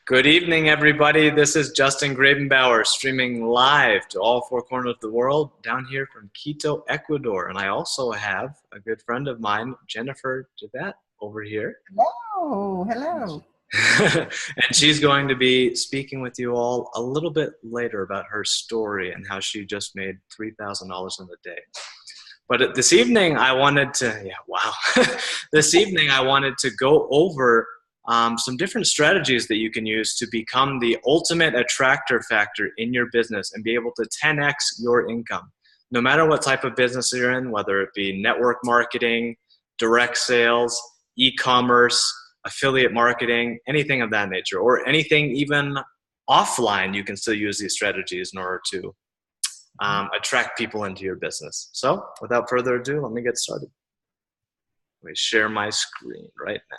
Good evening, everybody. This is Justin Grabenbauer streaming live to all four corners of the world down here from Quito, Ecuador. And I also have a good friend of mine, Jennifer Javette, over here. Hello, hello. And she's going to be speaking with you all a little bit later about her story and how she just made $3,000 in a day. But this evening I wanted to, this evening I wanted to go over some different strategies that you can use to become the ultimate attractor factor in your business and be able to 10x your income. No matter what type of business you're in, whether it be network marketing, direct sales, e-commerce, affiliate marketing, anything of that nature, or anything even offline, you can still use these strategies in order to attract people into your business. So without further ado, let me get started. Let me share my screen right now.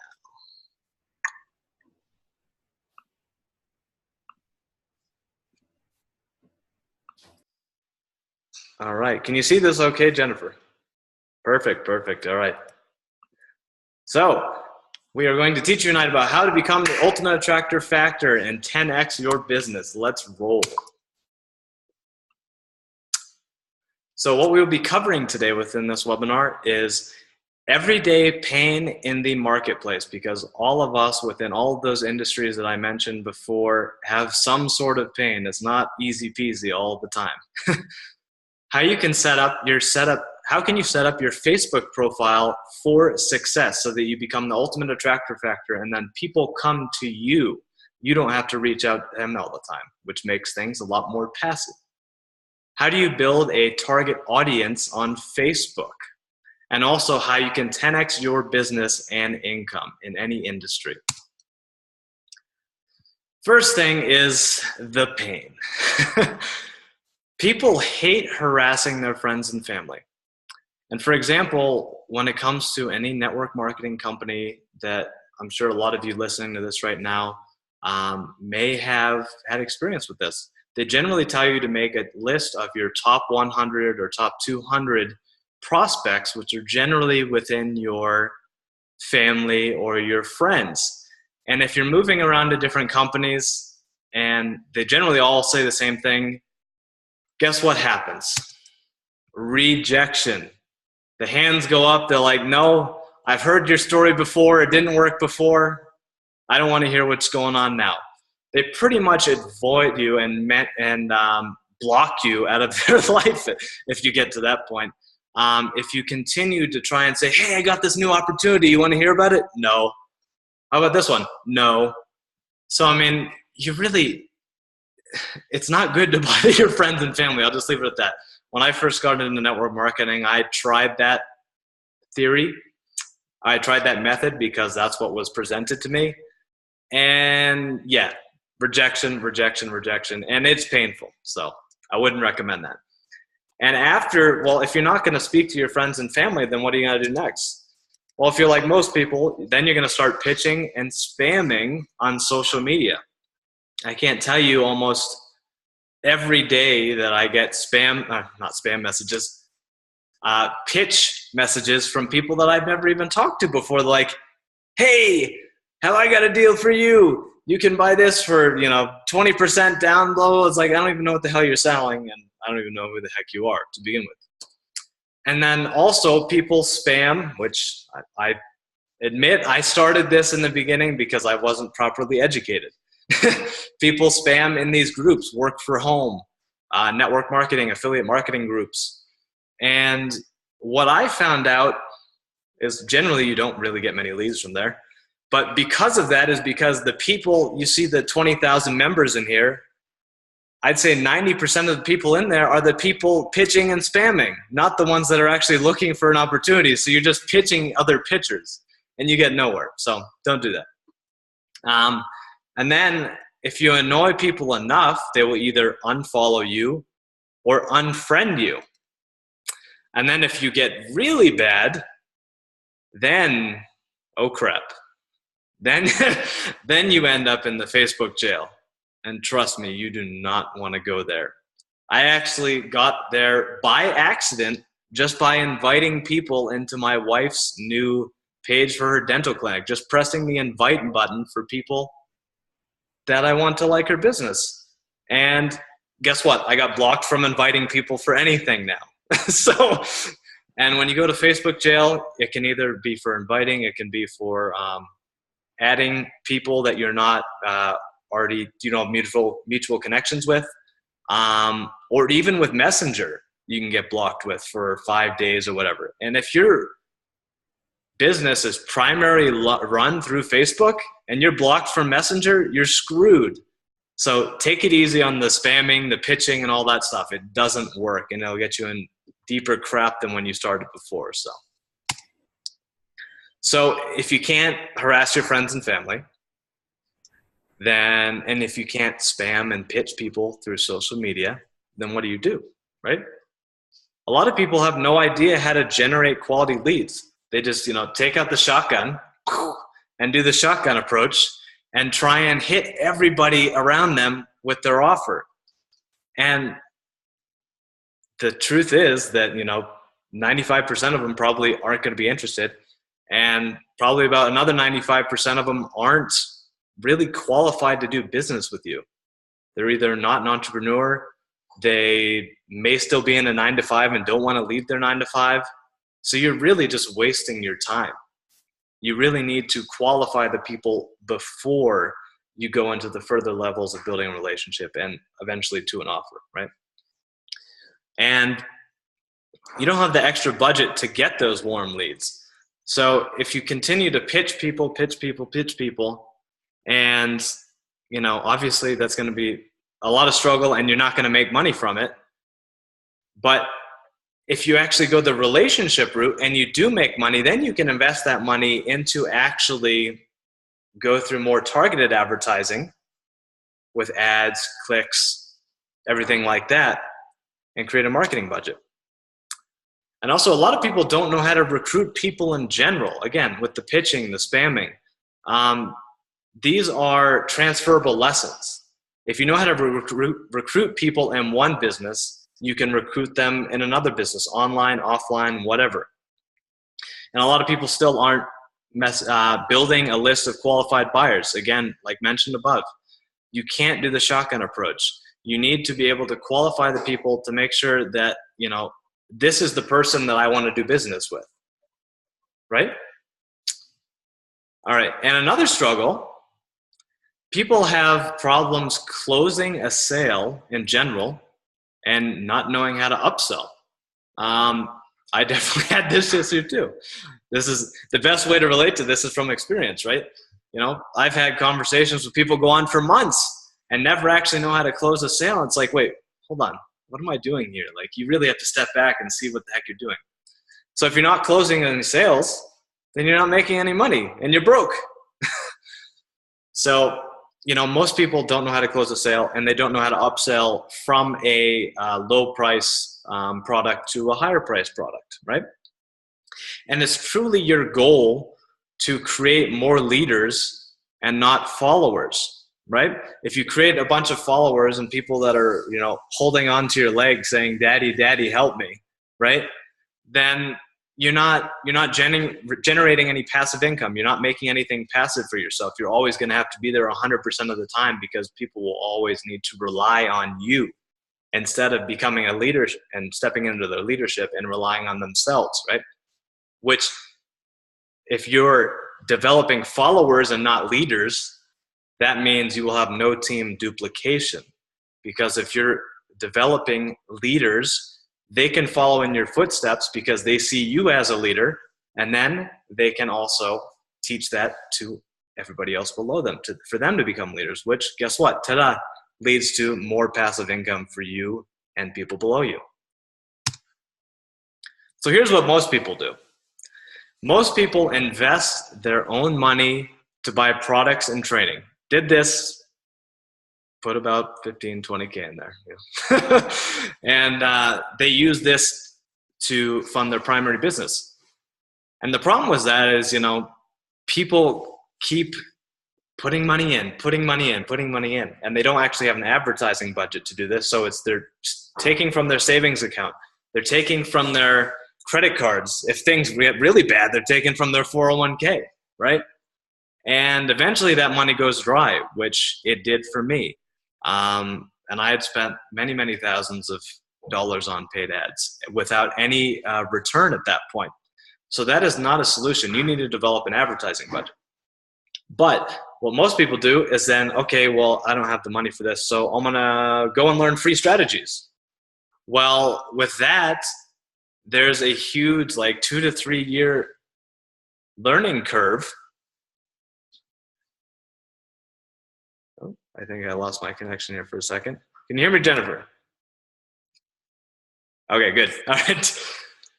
All right, can you see this okay, Jennifer? Perfect, perfect, all right. So, we are going to teach you tonight about how to become the ultimate attractor factor and 10x your business. Let's roll. So what we will be covering today within this webinar is everyday pain in the marketplace, because all of us within all of those industries that I mentioned before have some sort of pain. It's not easy peasy all the time. How you can how can you set up your Facebook profile for success so that you become the ultimate attractor factor and then people come to you. You don't have to reach out to them all the time, which makes things a lot more passive. How do you build a target audience on Facebook? And also how you can 10x your business and income in any industry. First thing is the pain. People hate harassing their friends and family. And for example, when it comes to any network marketing company that I'm sure a lot of you listening to this right now may have had experience with this, they generally tell you to make a list of your top 100 or top 200 prospects, which are generally within your family or your friends. And if you're moving around to different companies and they generally all say the same thing, guess what happens? Rejection. The hands go up. They're like, no, I've heard your story before. It didn't work before. I don't want to hear what's going on now. They pretty much avoid you and block you out of their life if you get to that point. If you continue to try and say, hey, I got this new opportunity. You want to hear about it? No. How about this one? No. So, I mean, it's not good to bother your friends and family. I'll just leave it at that. When I first started into network marketing, I tried that theory. I tried that method because that's what was presented to me. And yeah, rejection, rejection, rejection. And it's painful. So I wouldn't recommend that. And if you're not going to speak to your friends and family, then what are you going to do next? Well, if you're like most people, then you're going to start pitching and spamming on social media. I can't tell you, almost every day that I get not spam messages, pitch messages from people that I've never even talked to before. They're like, hey, have I got a deal for you? You can buy this for 20% down below. It's like, I don't even know what the hell you're selling, and I don't even know who the heck you are to begin with. And then also people spam, which I admit I started this in the beginning because I wasn't properly educated. People spam in these groups, work for home, network marketing, affiliate marketing groups. And what I found out is generally you don't really get many leads from there. But because of that is because the people, you see the 20,000 members in here, I'd say 90% of the people in there are the people pitching and spamming, not the ones that are actually looking for an opportunity. So you're just pitching other pitchers and you get nowhere. So don't do that. And then if you annoy people enough, they will either unfollow you or unfriend you. And then if you get really bad, then, oh crap, then you end up in the Facebook jail. And trust me, you do not want to go there. I actually got there by accident just by inviting people into my wife's new page for her dental clinic, just pressing the invite button for people that I want to like her business. And guess what? I got blocked from inviting people for anything now. So, and when you go to Facebook jail, it can either be for inviting, it can be for adding people that you're not already, mutual connections with, or even with Messenger, you can get blocked with for 5 days or whatever. And if your business is primarily run through Facebook and you're blocked from Messenger, you're screwed. So take it easy on the spamming, the pitching, and all that stuff. It doesn't work, and it'll get you in deeper crap than when you started before. So if you can't harass your friends and family, and if you can't spam and pitch people through social media, then what do? Right? A lot of people have no idea how to generate quality leads. They just, take out the shotgun and do the shotgun approach and try and hit everybody around them with their offer. And the truth is that, 95% of them probably aren't going to be interested. And probably about another 95% of them aren't really qualified to do business with you. They're either not an entrepreneur, they may still be in a 9-to-5 and don't want to leave their 9-to-5. So you're really just wasting your time. You really need to qualify the people before you go into the further levels of building a relationship and eventually to an offer, right? And you don't have the extra budget to get those warm leads. So if you continue to pitch people, and, obviously that's going to be a lot of struggle and you're not going to make money from it. But if you actually go the relationship route and you do make money, then you can invest that money into actually go through more targeted advertising with ads, clicks, everything like that, and create a marketing budget. And also, a lot of people don't know how to recruit people in general. Again, with the pitching, the spamming. These are transferable lessons. If you know how to recruit people in one business, you can recruit them in another business, online, offline, whatever. And a lot of people still aren't building a list of qualified buyers. Again, like mentioned above, you can't do the shotgun approach. You need to be able to qualify the people to make sure that, this is the person that I want to do business with, right? All right, and another struggle, people have problems closing a sale in general and not knowing how to upsell. I definitely had this issue too. This is the best way to relate to this is from experience, right? I've had conversations with people go on for months and never actually know how to close a sale. It's like, wait, hold on. What am I doing here? Like, you really have to step back and see what the heck you're doing. So if you're not closing any sales, then you're not making any money and you're broke. So, most people don't know how to close a sale and they don't know how to upsell from a low price product to a higher price product, right? And it's truly your goal to create more leaders and not followers. Right? If you create a bunch of followers and people that are, holding on to your leg saying, "Daddy, Daddy, help me," right? Then you're not generating any passive income. You're not making anything passive for yourself. You're always going to have to be there 100% of the time because people will always need to rely on you instead of becoming a leader and stepping into their leadership and relying on themselves, right? Which, if you're developing followers and not leaders, that means you will have no team duplication, because if you're developing leaders, they can follow in your footsteps because they see you as a leader, and then they can also teach that to everybody else below them for them to become leaders, which, guess what? Ta-da, leads to more passive income for you and people below you. So here's what most people do. Most people invest their own money to buy products and training. Did this, put about 15, 20K in there. Yeah. And they use this to fund their primary business. And the problem with that is, people keep putting money in, and they don't actually have an advertising budget to do this. So they're taking from their savings account. They're taking from their credit cards. If things get really bad, they're taking from their 401k, right? And eventually that money goes dry, which it did for me. And I had spent many, many thousands of dollars on paid ads without any return at that point. So that is not a solution. You need to develop an advertising budget. But what most people do is then, okay, well, I don't have the money for this, so I'm going to go and learn free strategies. Well, with that, there's a huge 2 to 3 year learning curve. Oh, I think I lost my connection here for a second. Can you hear me, Jennifer? Okay, good. All right.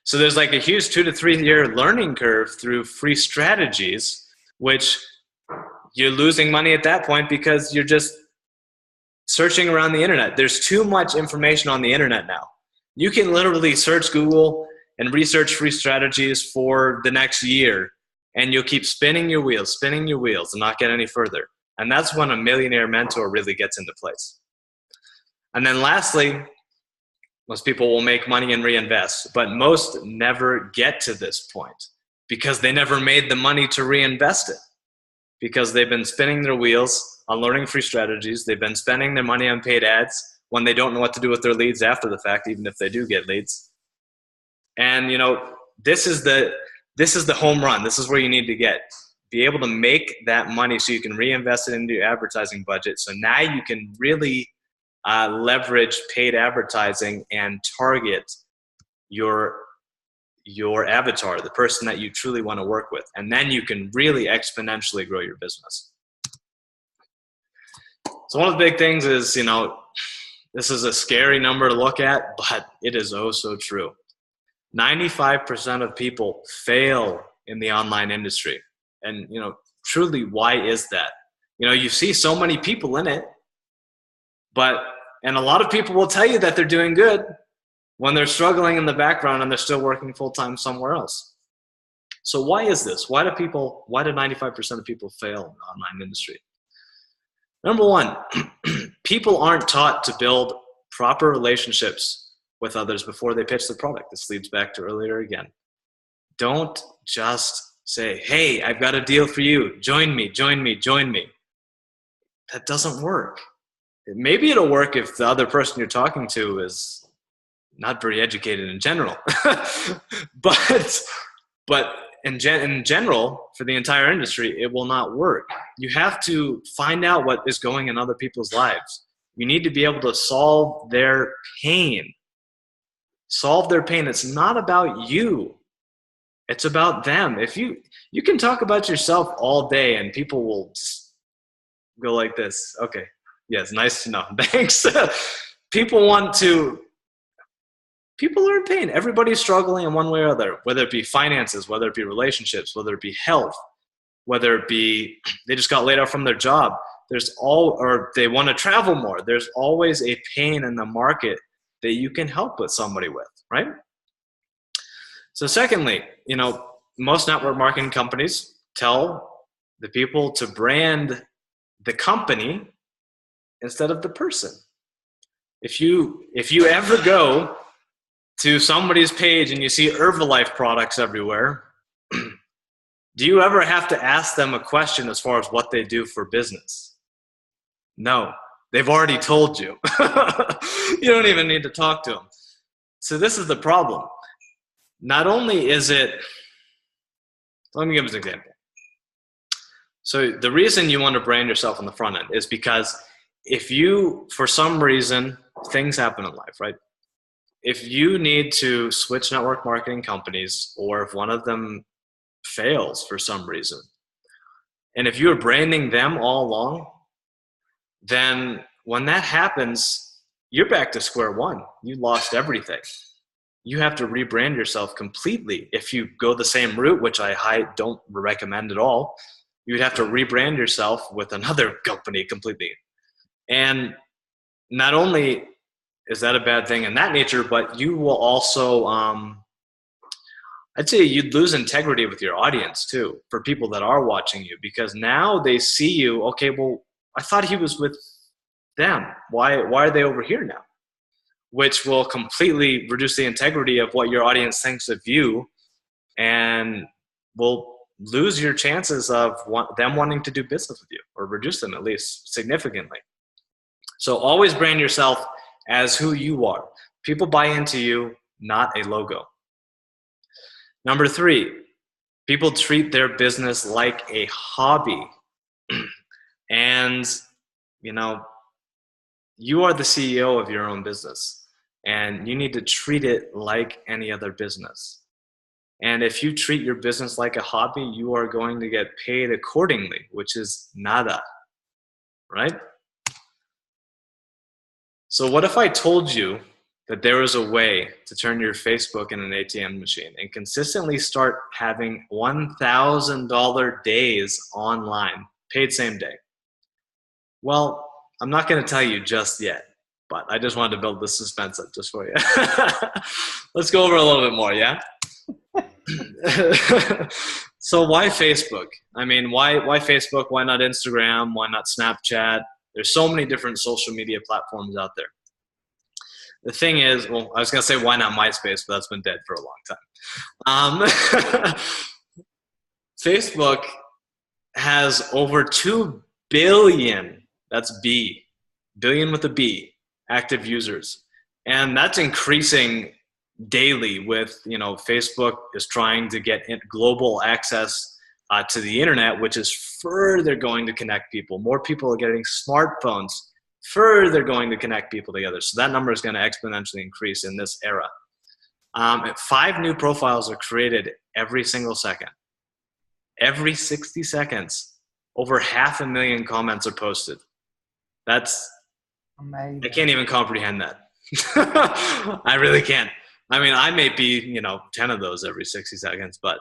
So there's a huge 2 to 3 year learning curve through free strategies, which you're losing money at that point because you're just searching around the internet. There's too much information on the internet now. You can literally search Google and research free strategies for the next year, and you'll keep spinning your wheels and not get any further. And that's when a millionaire mentor really gets into place. And then lastly, most people will make money and reinvest, but most never get to this point because they never made the money to reinvest it, because they've been spinning their wheels on learning free strategies. They've been spending their money on paid ads when they don't know what to do with their leads after the fact, even if they do get leads. And this is the home run. This is where you need to get. Be able to make that money so you can reinvest it into your advertising budget. So now you can really leverage paid advertising and target your avatar, the person that you truly want to work with. And then you can really exponentially grow your business. So one of the big things is, this is a scary number to look at, but it is oh so true. 95% of people fail in the online industry. And, truly, why is that? You see so many people in it, and a lot of people will tell you that they're doing good when they're struggling in the background and they're still working full-time somewhere else. So why is this? Why do 95% of people fail in the online industry? Number one, people aren't taught to build proper relationships with others before they pitch the product. This leads back to earlier again. Don't just say, hey, I've got a deal for you. Join me. That doesn't work. Maybe it'll work if the other person you're talking to is not very educated in general. but in general, for the entire industry, it will not work. You have to find out what is going in other people's lives. You need to be able to solve their pain. It's not about you. It's about them. If you can talk about yourself all day and people will just go like this. Okay. Yes. Nice to know. Thanks. People are in pain. Everybody's struggling in one way or other, whether it be finances, whether it be relationships, whether it be health, whether it be they just got laid off from their job. Or they want to travel more. There's always a pain in the market that you can help with somebody with, right? So secondly, most network marketing companies tell the people to brand the company instead of the person. If you ever go to somebody's page and you see Herbalife products everywhere, do you ever have to ask them a question as far as what they do for business? No, they've already told you. You don't even need to talk to them. So this is the problem. Not only is it, let me give you an example. So the reason you want to brand yourself on the front end is because if you, for some reason, things happen in life, right? If you need to switch network marketing companies, or if one of them fails for some reason, and if you're branding them all along, then when that happens, you're back to square one. You lost everything. You have to rebrand yourself completely. If you go the same route, which I don't recommend at all, you'd have to rebrand yourself with another company completely. And not only is that a bad thing in that nature, but you will also, I'd say you'd lose integrity with your audience too, for people that are watching you, because now they see you, okay, well, I thought he was with them. Why are they over here now? Which will completely reduce the integrity of what your audience thinks of you, and will lose your chances of them wanting to do business with you, or reduce them at least significantly. So always brand yourself as who you are. People buy into you, not a logo. Number 3, people treat their business like a hobby. And, you know, you are the CEO of your own business, and you need to treat it like any other business. And if you treat your business like a hobby, you are going to get paid accordingly, which is nada, right? So what if I told you that there was a way to turn your Facebook into an ATM machine and consistently start having $1,000 days online, paid same day? Well, I'm not going to tell you just yet, but I just wanted to build the suspense up just for you. Let's go over a little bit more, yeah? So why Facebook? I mean, why Facebook? Why not Instagram? Why not Snapchat? There's so many different social media platforms out there. The thing is, well, I was going to say why not MySpace, but that's been dead for a long time. Facebook has over 2 billion, that's B, billion with a B, active users. And that's increasing daily with, you know, Facebook is trying to get global access to the internet, which is further going to connect people. More people are getting smartphones, further going to connect people together. So that number is going to exponentially increase in this era. 5 new profiles are created every single second. Every 60 seconds, over 500,000 comments are posted. That's amazing. I can't even comprehend that. I really can't. I mean, I may be, you know, 10 of those every 60 seconds, but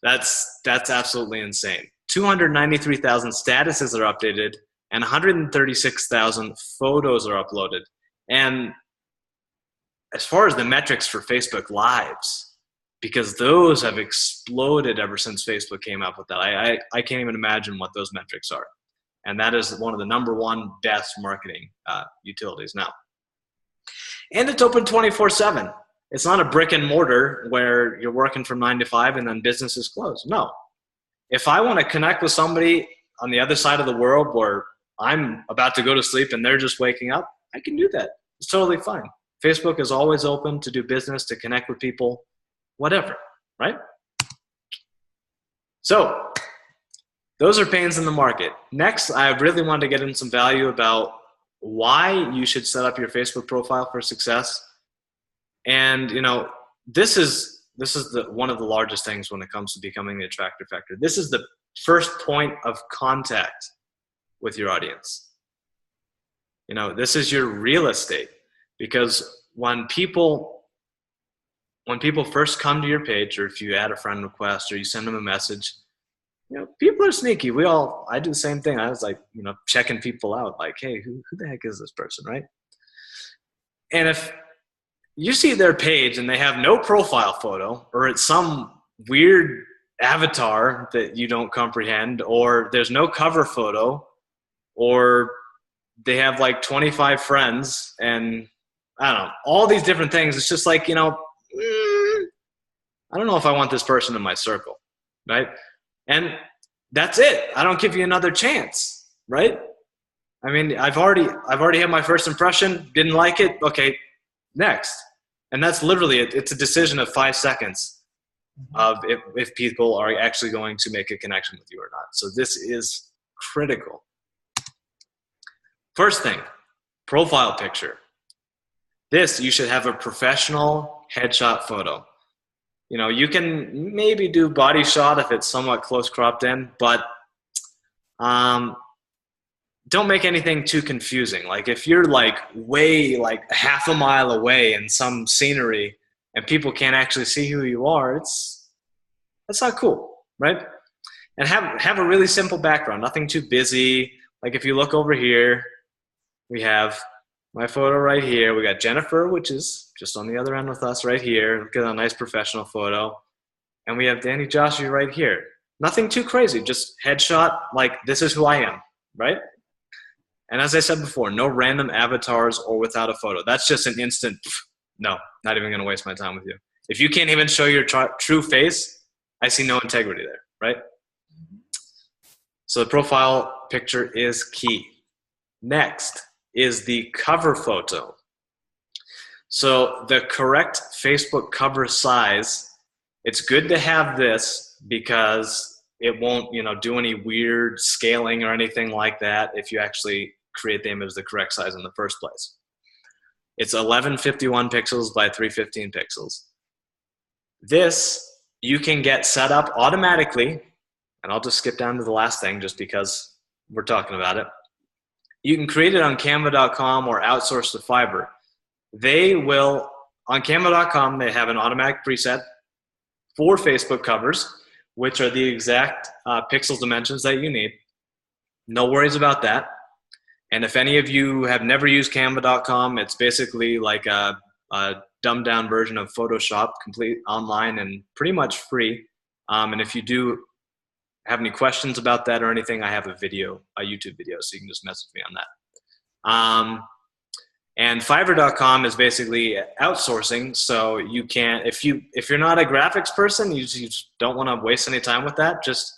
that's absolutely insane. 293,000 statuses are updated and 136,000 photos are uploaded. And as far as the metrics for Facebook Lives, because those have exploded ever since Facebook came up with that. I can't even imagine what those metrics are. And that is one of the #1 best marketing utilities now. And it's open 24/7. It's not a brick and mortar where you're working from 9 to 5 and then business is closed. No. If I want to connect with somebody on the other side of the world where I'm about to go to sleep and they're just waking up, I can do that. It's totally fine. Facebook is always open to do business, to connect with people, whatever, right? So those are pains in the market. Next, I really wanted to get in some value about why you should set up your Facebook profile for success. And, you know, this is one of the largest things when it comes to becoming the attractor factor. This is the first point of contact with your audience. You know, this is your real estate, because when people first come to your page, or if you add a friend request or you send them a message, you know, people are sneaky. I do the same thing. I was like, you know, checking people out, like, hey, who the heck is this person, right? And if you see their page and they have no profile photo, or it's some weird avatar that you don't comprehend, or there's no cover photo, or they have like 25 friends and I don't know, all these different things. It's just like, you know, I don't know if I want this person in my circle, right? And that's it. I don't give you another chance, right? I mean, I've already had my first impression, didn't like it, okay, next. And that's literally it. It's a decision of 5 seconds of if people are actually going to make a connection with you or not. So this is critical. First thing, profile picture. This, you should have a professional headshot photo. You know, you can maybe do body shot if it's somewhat close cropped in, but don't make anything too confusing. Like if you're like way like half a mile away in some scenery and people can't actually see who you are, that's not cool, right? And have a really simple background, nothing too busy. Like if you look over here, we have my photo right here. We got Jennifer, which is just on the other end with us right here. Look at a nice professional photo. And we have Danny Joshua right here. Nothing too crazy, just headshot, like this is who I am, right? And as I said before, no random avatars or without a photo. That's just an instant, no, not even gonna waste my time with you. If you can't even show your true face, I see no integrity there, right? So the profile picture is key. Next is the cover photo. So the correct Facebook cover size, it's good to have this because it won't, do any weird scaling or anything like that if you actually create the image the correct size in the first place. It's 1151 pixels by 315 pixels. This you can get set up automatically, and I'll just skip down to the last thing just because we're talking about it. You can create it on canva.com or outsource to Fiverr. They will, on canva.com, they have an automatic preset for Facebook covers, which are the exact pixel dimensions that you need. No worries about that. And if any of you have never used canva.com, it's basically like a dumbed down version of Photoshop, complete online and pretty much free. And if you do have any questions about that or anything, I have a YouTube video, so you can just message me on that. And Fiverr.com is basically outsourcing, so you can't, if you're not a graphics person, you just don't want to waste any time with that, just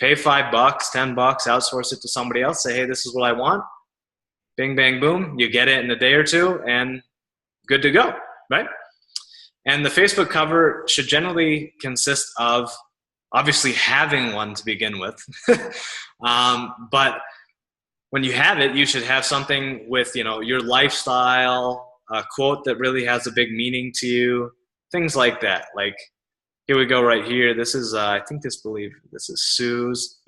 pay $5, $10, outsource it to somebody else, say, hey, this is what I want, bing, bang, boom, you get it in a day or two, and good to go, right? And the Facebook cover should generally consist of obviously having one to begin with, but when you have it, you should have something with, your lifestyle, a quote that really has a big meaning to you, things like that. Like, here we go right here. This is, I think this is Sue's,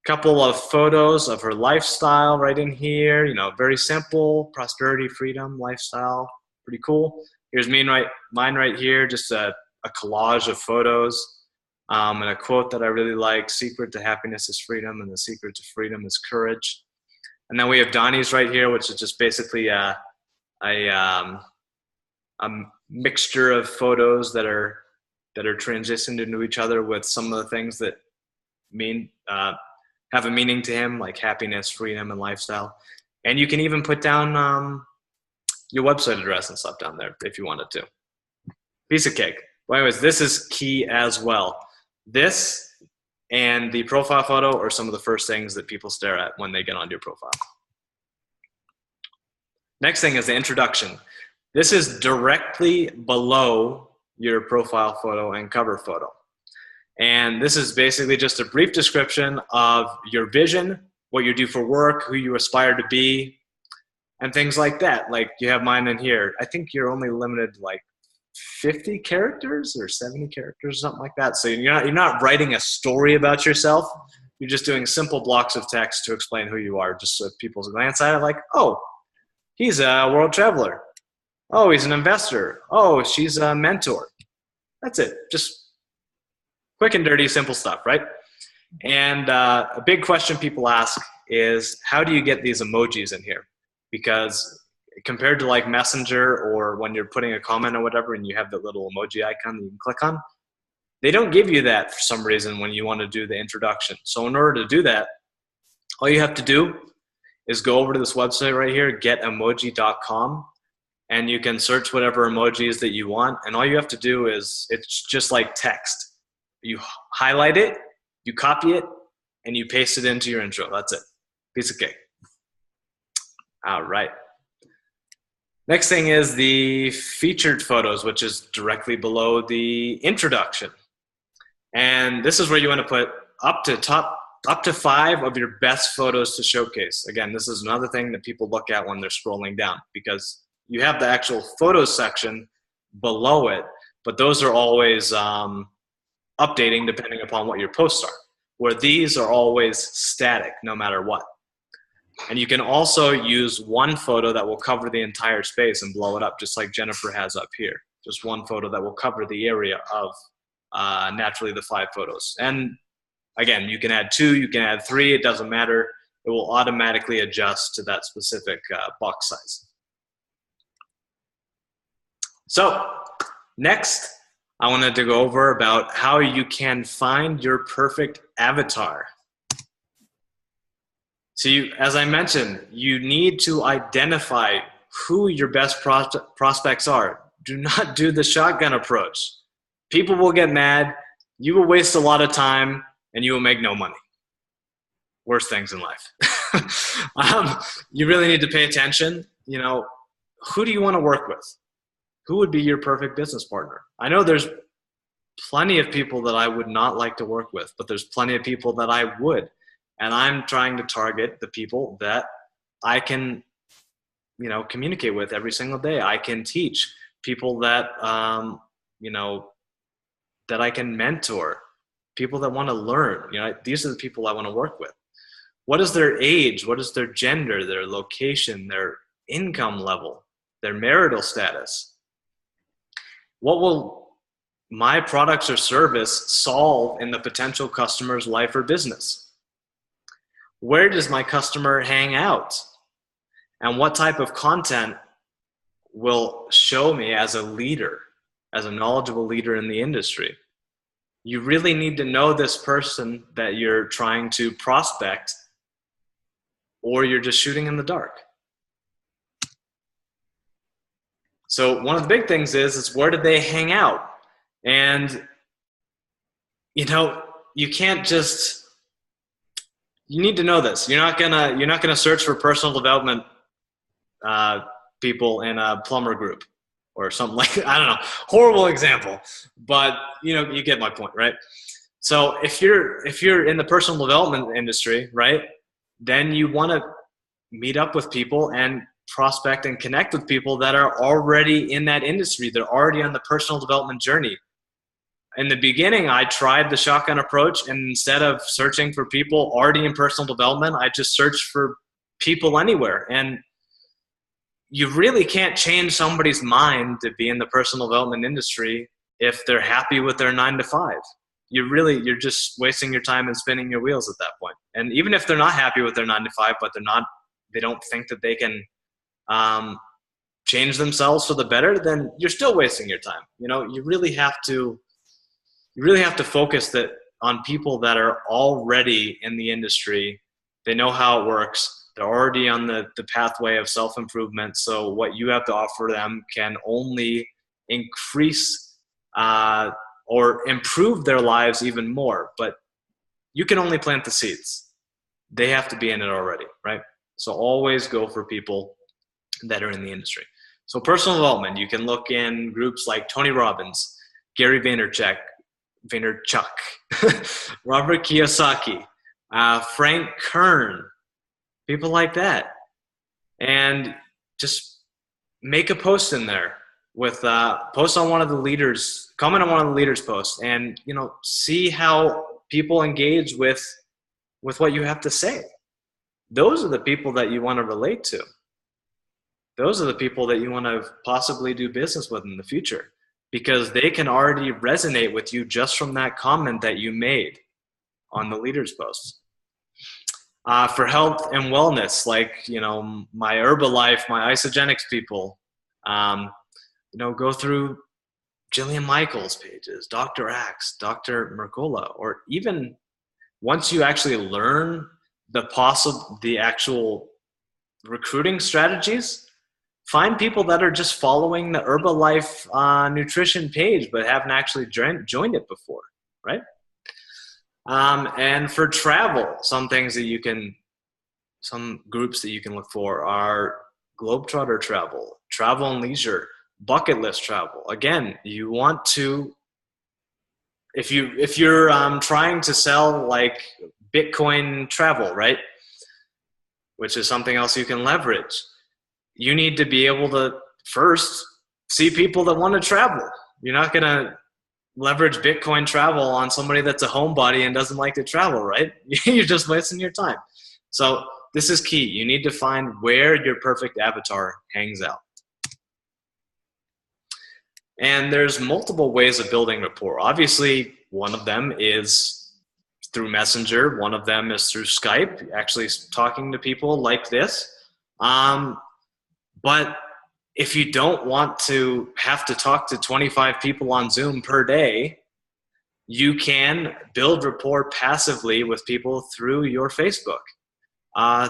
couple of photos of her lifestyle right in here, very simple, prosperity, freedom, lifestyle, pretty cool. Here's mine right here, just a collage of photos. And a quote that I really like, secret to happiness is freedom, and the secret to freedom is courage. And then we have Donnie's right here, which is just basically a mixture of photos that are transitioned into each other with some of the things that have a meaning to him, like happiness, freedom, and lifestyle. And you can even put down your website address and stuff down there if you wanted to. Piece of cake. Well, anyways, this is key as well. This and the profile photo are some of the first things that people stare at when they get onto your profile. Next thing is the introduction. This is directly below your profile photo and cover photo. And this is basically just a brief description of your vision, what you do for work, who you aspire to be, and things like that. Like you have mine in here. I think you're only limited to like 50 characters or 70 characters, something like that. So you're not writing a story about yourself. You're just doing simple blocks of text to explain who you are, just so people glance at it like, oh, he's a world traveler. Oh, he's an investor. Oh, she's a mentor. That's it. Just quick and dirty, simple stuff, right? And a big question people ask is, how do you get these emojis in here? Because compared to like Messenger or when you're putting a comment or whatever and you have the little emoji icon that you can click on, they don't give you that for some reason when you want to do the introduction. So in order to do that, all you have to do is go over to this website right here, getemoji.com, and you can search whatever emojis that you want. And all you have to do is, it's just like text. You highlight it, you copy it, and you paste it into your intro. That's it. Piece of cake. All right. Next thing is the featured photos, which is directly below the introduction. And this is where you want to put up to 5 of your best photos to showcase. Again, this is another thing that people look at when they're scrolling down, because you have the actual photos section below it, but those are always updating depending upon what your posts are, where these are always static no matter what. And you can also use one photo that will cover the entire space and blow it up, just like Jennifer has up here. Just one photo that will cover the area of naturally the 5 photos. And again, you can add 2, you can add 3, it doesn't matter. It will automatically adjust to that specific box size. So next, I wanted to go over about how you can find your perfect avatar. So as I mentioned, you need to identify who your best prospects are. Do not do the shotgun approach. People will get mad, you will waste a lot of time, and you will make no money. worst things in life. You really need to pay attention. Who do you want to work with? Who would be your perfect business partner? I know there's plenty of people that I would not like to work with, but there's plenty of people that I would. And I'm trying to target the people that I can, communicate with every single day. I can teach people that, that I can mentor, people that want to learn. These are the people I want to work with. What is their age? What is their gender, their location, their income level, their marital status? What will my products or service solve in the potential customer's life or business? Where does my customer hang out? And what type of content will show me as a leader, as a knowledgeable leader in the industry? You really need to know this person that you're trying to prospect, or you're just shooting in the dark. So one of the big things is where do they hang out? And, you can't just, you need to know this. You're not gonna search for personal development people in a plumber group or something like that. I don't know, horrible example, but you get my point, right? So if you're in the personal development industry, right, then you want to meet up with people and prospect and connect with people that are already in that industry. They're already on the personal development journey. In the beginning, I tried the shotgun approach, and instead of searching for people already in personal development, I just searched for people anywhere. And you really can't change somebody's mind to be in the personal development industry if they're happy with their 9-to-5. You're just wasting your time and spinning your wheels at that point. And even if they're not happy with their 9-to-5, but they don't think that they can change themselves for the better, then you're still wasting your time. You really have to focus on people that are already in the industry. They know how it works. They're already on the pathway of self-improvement. So what you have to offer them can only increase or improve their lives even more. But you can only plant the seeds. They have to be in it already, right? So always go for people that are in the industry. So personal development, you can look in groups like Tony Robbins, Gary Vaynerchuk, Robert Kiyosaki, Frank Kern, people like that. And just make a post in there with post on one of the leaders, comment on one of the leaders' posts, and see how people engage with what you have to say. Those are the people that you want to relate to. Those are the people that you want to possibly do business with in the future, because they can already resonate with you just from that comment that you made on the leaders' post. For health and wellness, like, my Herbalife, my Isogenics people, go through Jillian Michaels' pages, Dr. Axe, Dr. Mercola, or even once you actually learn the actual recruiting strategies, find people that are just following the Herbalife nutrition page but haven't actually joined it before, right? And for travel, some groups that you can look for are Globetrotter travel and leisure, bucket list travel. Again, you want to, if you're trying to sell like Bitcoin travel, right, which is something else you can leverage, you need to be able to first see people that want to travel. You're not going to leverage Bitcoin travel on somebody that's a homebody and doesn't like to travel, right? You're just wasting your time. So this is key. You need to find where your perfect avatar hangs out. And there's multiple ways of building rapport. Obviously, one of them is through Messenger. One of them is through Skype, actually talking to people like this. But if you don't want to have to talk to 25 people on Zoom per day, you can build rapport passively with people through your Facebook,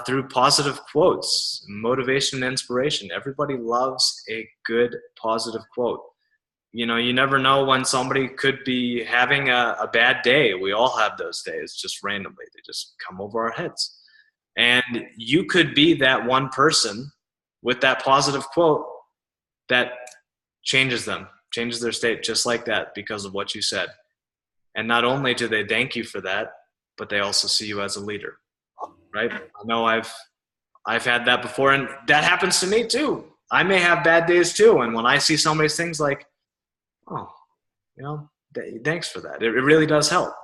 through positive quotes, motivation and inspiration. Everybody loves a good positive quote. You never know when somebody could be having a bad day. We all have those days just randomly. They just come over our heads. And you could be that one person with that positive quote that changes them, changes their state just like that because of what you said. And not only do they thank you for that, but they also see you as a leader, right? I know I've had that before, and that happens to me too. I may have bad days too. And when I see somebody's things like, oh, thanks for that. It really does help,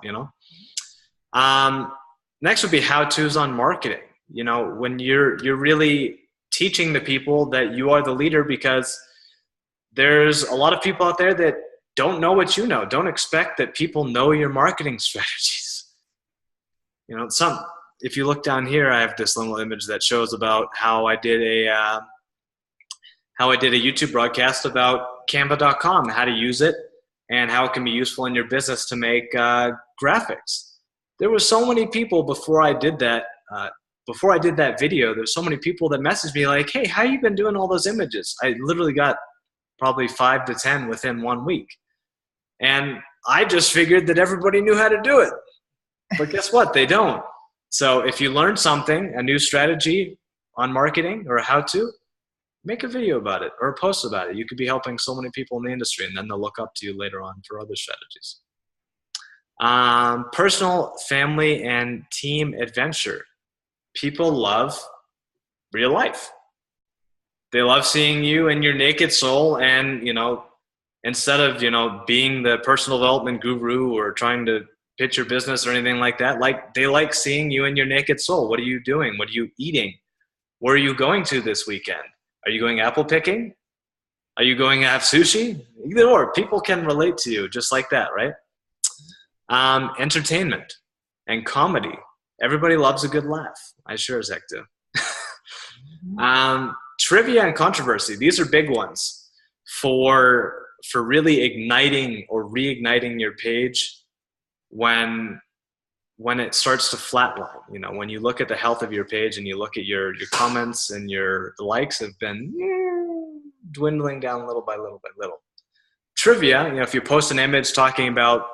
Next would be how-tos on marketing. When you're really teaching the people that you are the leader, because there's a lot of people out there that don't know what you know. Don't expect that people know your marketing strategies. If you look down here, I have this little image that shows about how I did a YouTube broadcast about Canva.com, how to use it, and how it can be useful in your business to make graphics. There were so many people before I did that video. There's so many people that messaged me like, "Hey, how you been doing all those images?" I literally got probably 5 to 10 within 1 week, and I just figured that everybody knew how to do it. But guess what? They don't. So if you learn something, a new strategy on marketing or a how-to, make a video about it or a post about it. You could be helping so many people in the industry, and then they'll look up to you later on for other strategies. Personal, family, and team adventure. People love real life. They love seeing you in your naked soul, and instead of being the personal development guru or trying to pitch your business or anything like that, they like seeing you in your naked soul. What are you doing? What are you eating? Where are you going to this weekend? Are you going apple picking? Are you going to have sushi? Either or. People can relate to you just like that, right? Entertainment and comedy. Everybody loves a good laugh. I sure as heck do. Trivia and controversy. These are big ones for really igniting or reigniting your page when it starts to flatline. When you look at the health of your page and you look at your comments and your likes have been dwindling down little by little by little. Trivia, if you post an image talking about,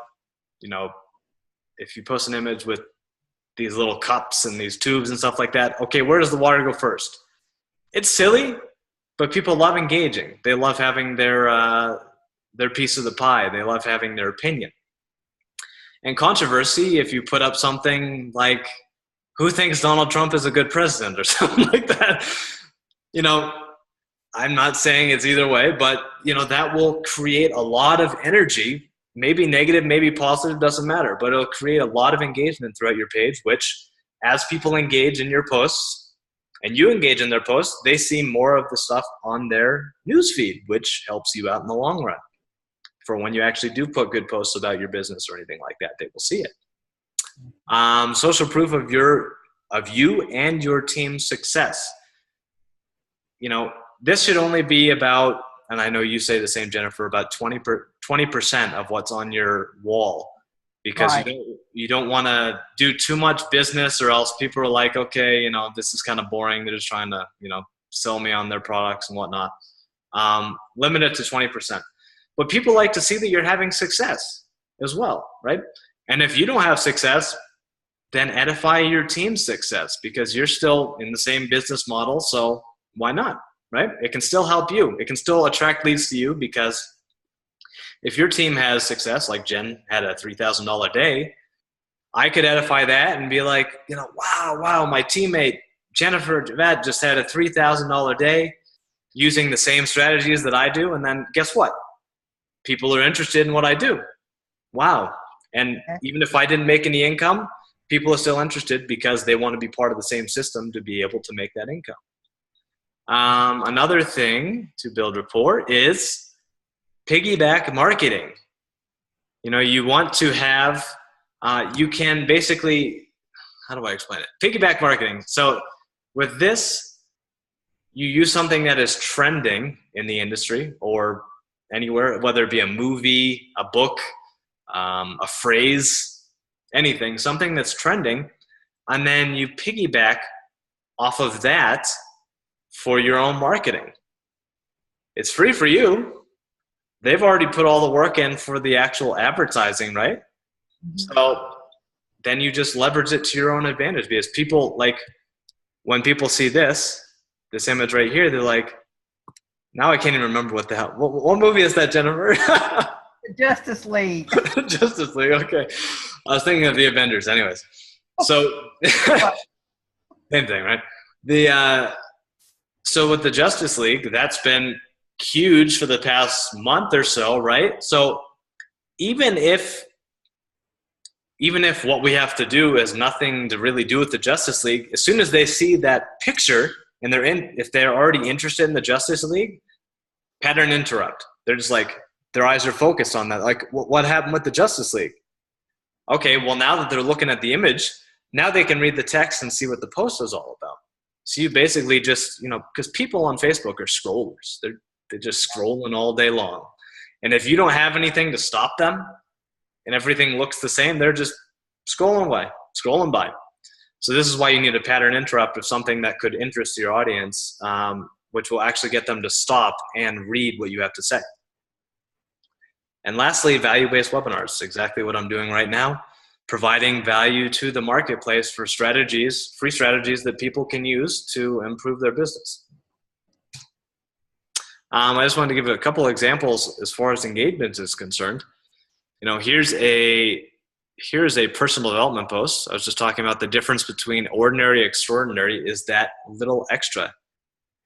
if you post an image with these little cups and these tubes and stuff like that, okay, where does the water go first? It's silly, but people love engaging. They love having their piece of the pie. They love having their opinion. And controversy, if you put up something like, who thinks Donald Trump is a good president or something like that, I'm not saying it's either way, but that will create a lot of energy, maybe negative, maybe positive, doesn't matter, but it'll create a lot of engagement throughout your page, which as people engage in your posts and you engage in their posts, they see more of the stuff on their newsfeed, which helps you out in the long run. For when you actually do put good posts about your business or anything like that, they will see it. Social proof of you and your team's success. This should only be about, and I know you say the same, Jennifer, about 20% of what's on your wall, because right. you don't want to do too much business, or else people are like, okay, this is kind of boring. They're just trying to, sell me on their products and whatnot. Limit it to 20%. But people like to see that you're having success as well, right? And if you don't have success, then edify your team's success, because you're still in the same business model, so why not, right? It can still help you. It can still attract leads to you, because if your team has success, like Jen had a $3,000 day, I could edify that and be like, wow, my teammate Jennifer Javette just had a $3,000 day using the same strategies that I do, and then guess what? People are interested in what I do. Wow. And even if I didn't make any income, people are still interested because they want to be part of the same system to be able to make that income. Another thing to build rapport is piggyback marketing. You want to have, you can basically, how do I explain it? Piggyback marketing. So with this, you use something that is trending in the industry or anywhere, whether it be a movie, a book, a phrase, anything, something that's trending, and then you piggyback off of that for your own marketing. It's free for you. they've already put all the work in for the actual advertising, right? Mhm. So then you just leverage it to your own advantage, because people, like, when people see this image right here, they're like, now I can't even remember what the hell. What movie is that, Jennifer? The Justice League. Justice League. Okay, I was thinking of the Avengers. Anyways, so same thing, right? The so with the Justice League, that's been huge for the past month or so, right? So even if what we have to do is nothing to really do with the Justice League, as soon as they see that picture and if they're already interested in the Justice League, pattern interrupt. They're just like, their eyes are focused on that. Like, what happened with the Justice League? Okay, well, now that they're looking at the image, now they can read the text and see what the post is all about. So you basically just, because people on Facebook are scrollers. They're just scrolling all day long. And if you don't have anything to stop them and everything looks the same, they're just scrolling by. So this is why you need a pattern interrupt of something that could interest your audience, which will actually get them to stop and read what you have to say. And lastly, value-based webinars, exactly what I'm doing right now, providing value to the marketplace for strategies, free strategies that people can use to improve their business. I just wanted to give a couple examples as far as engagement is concerned. Here's a personal development post. I was just talking about the difference between ordinary and extraordinary is that little extra.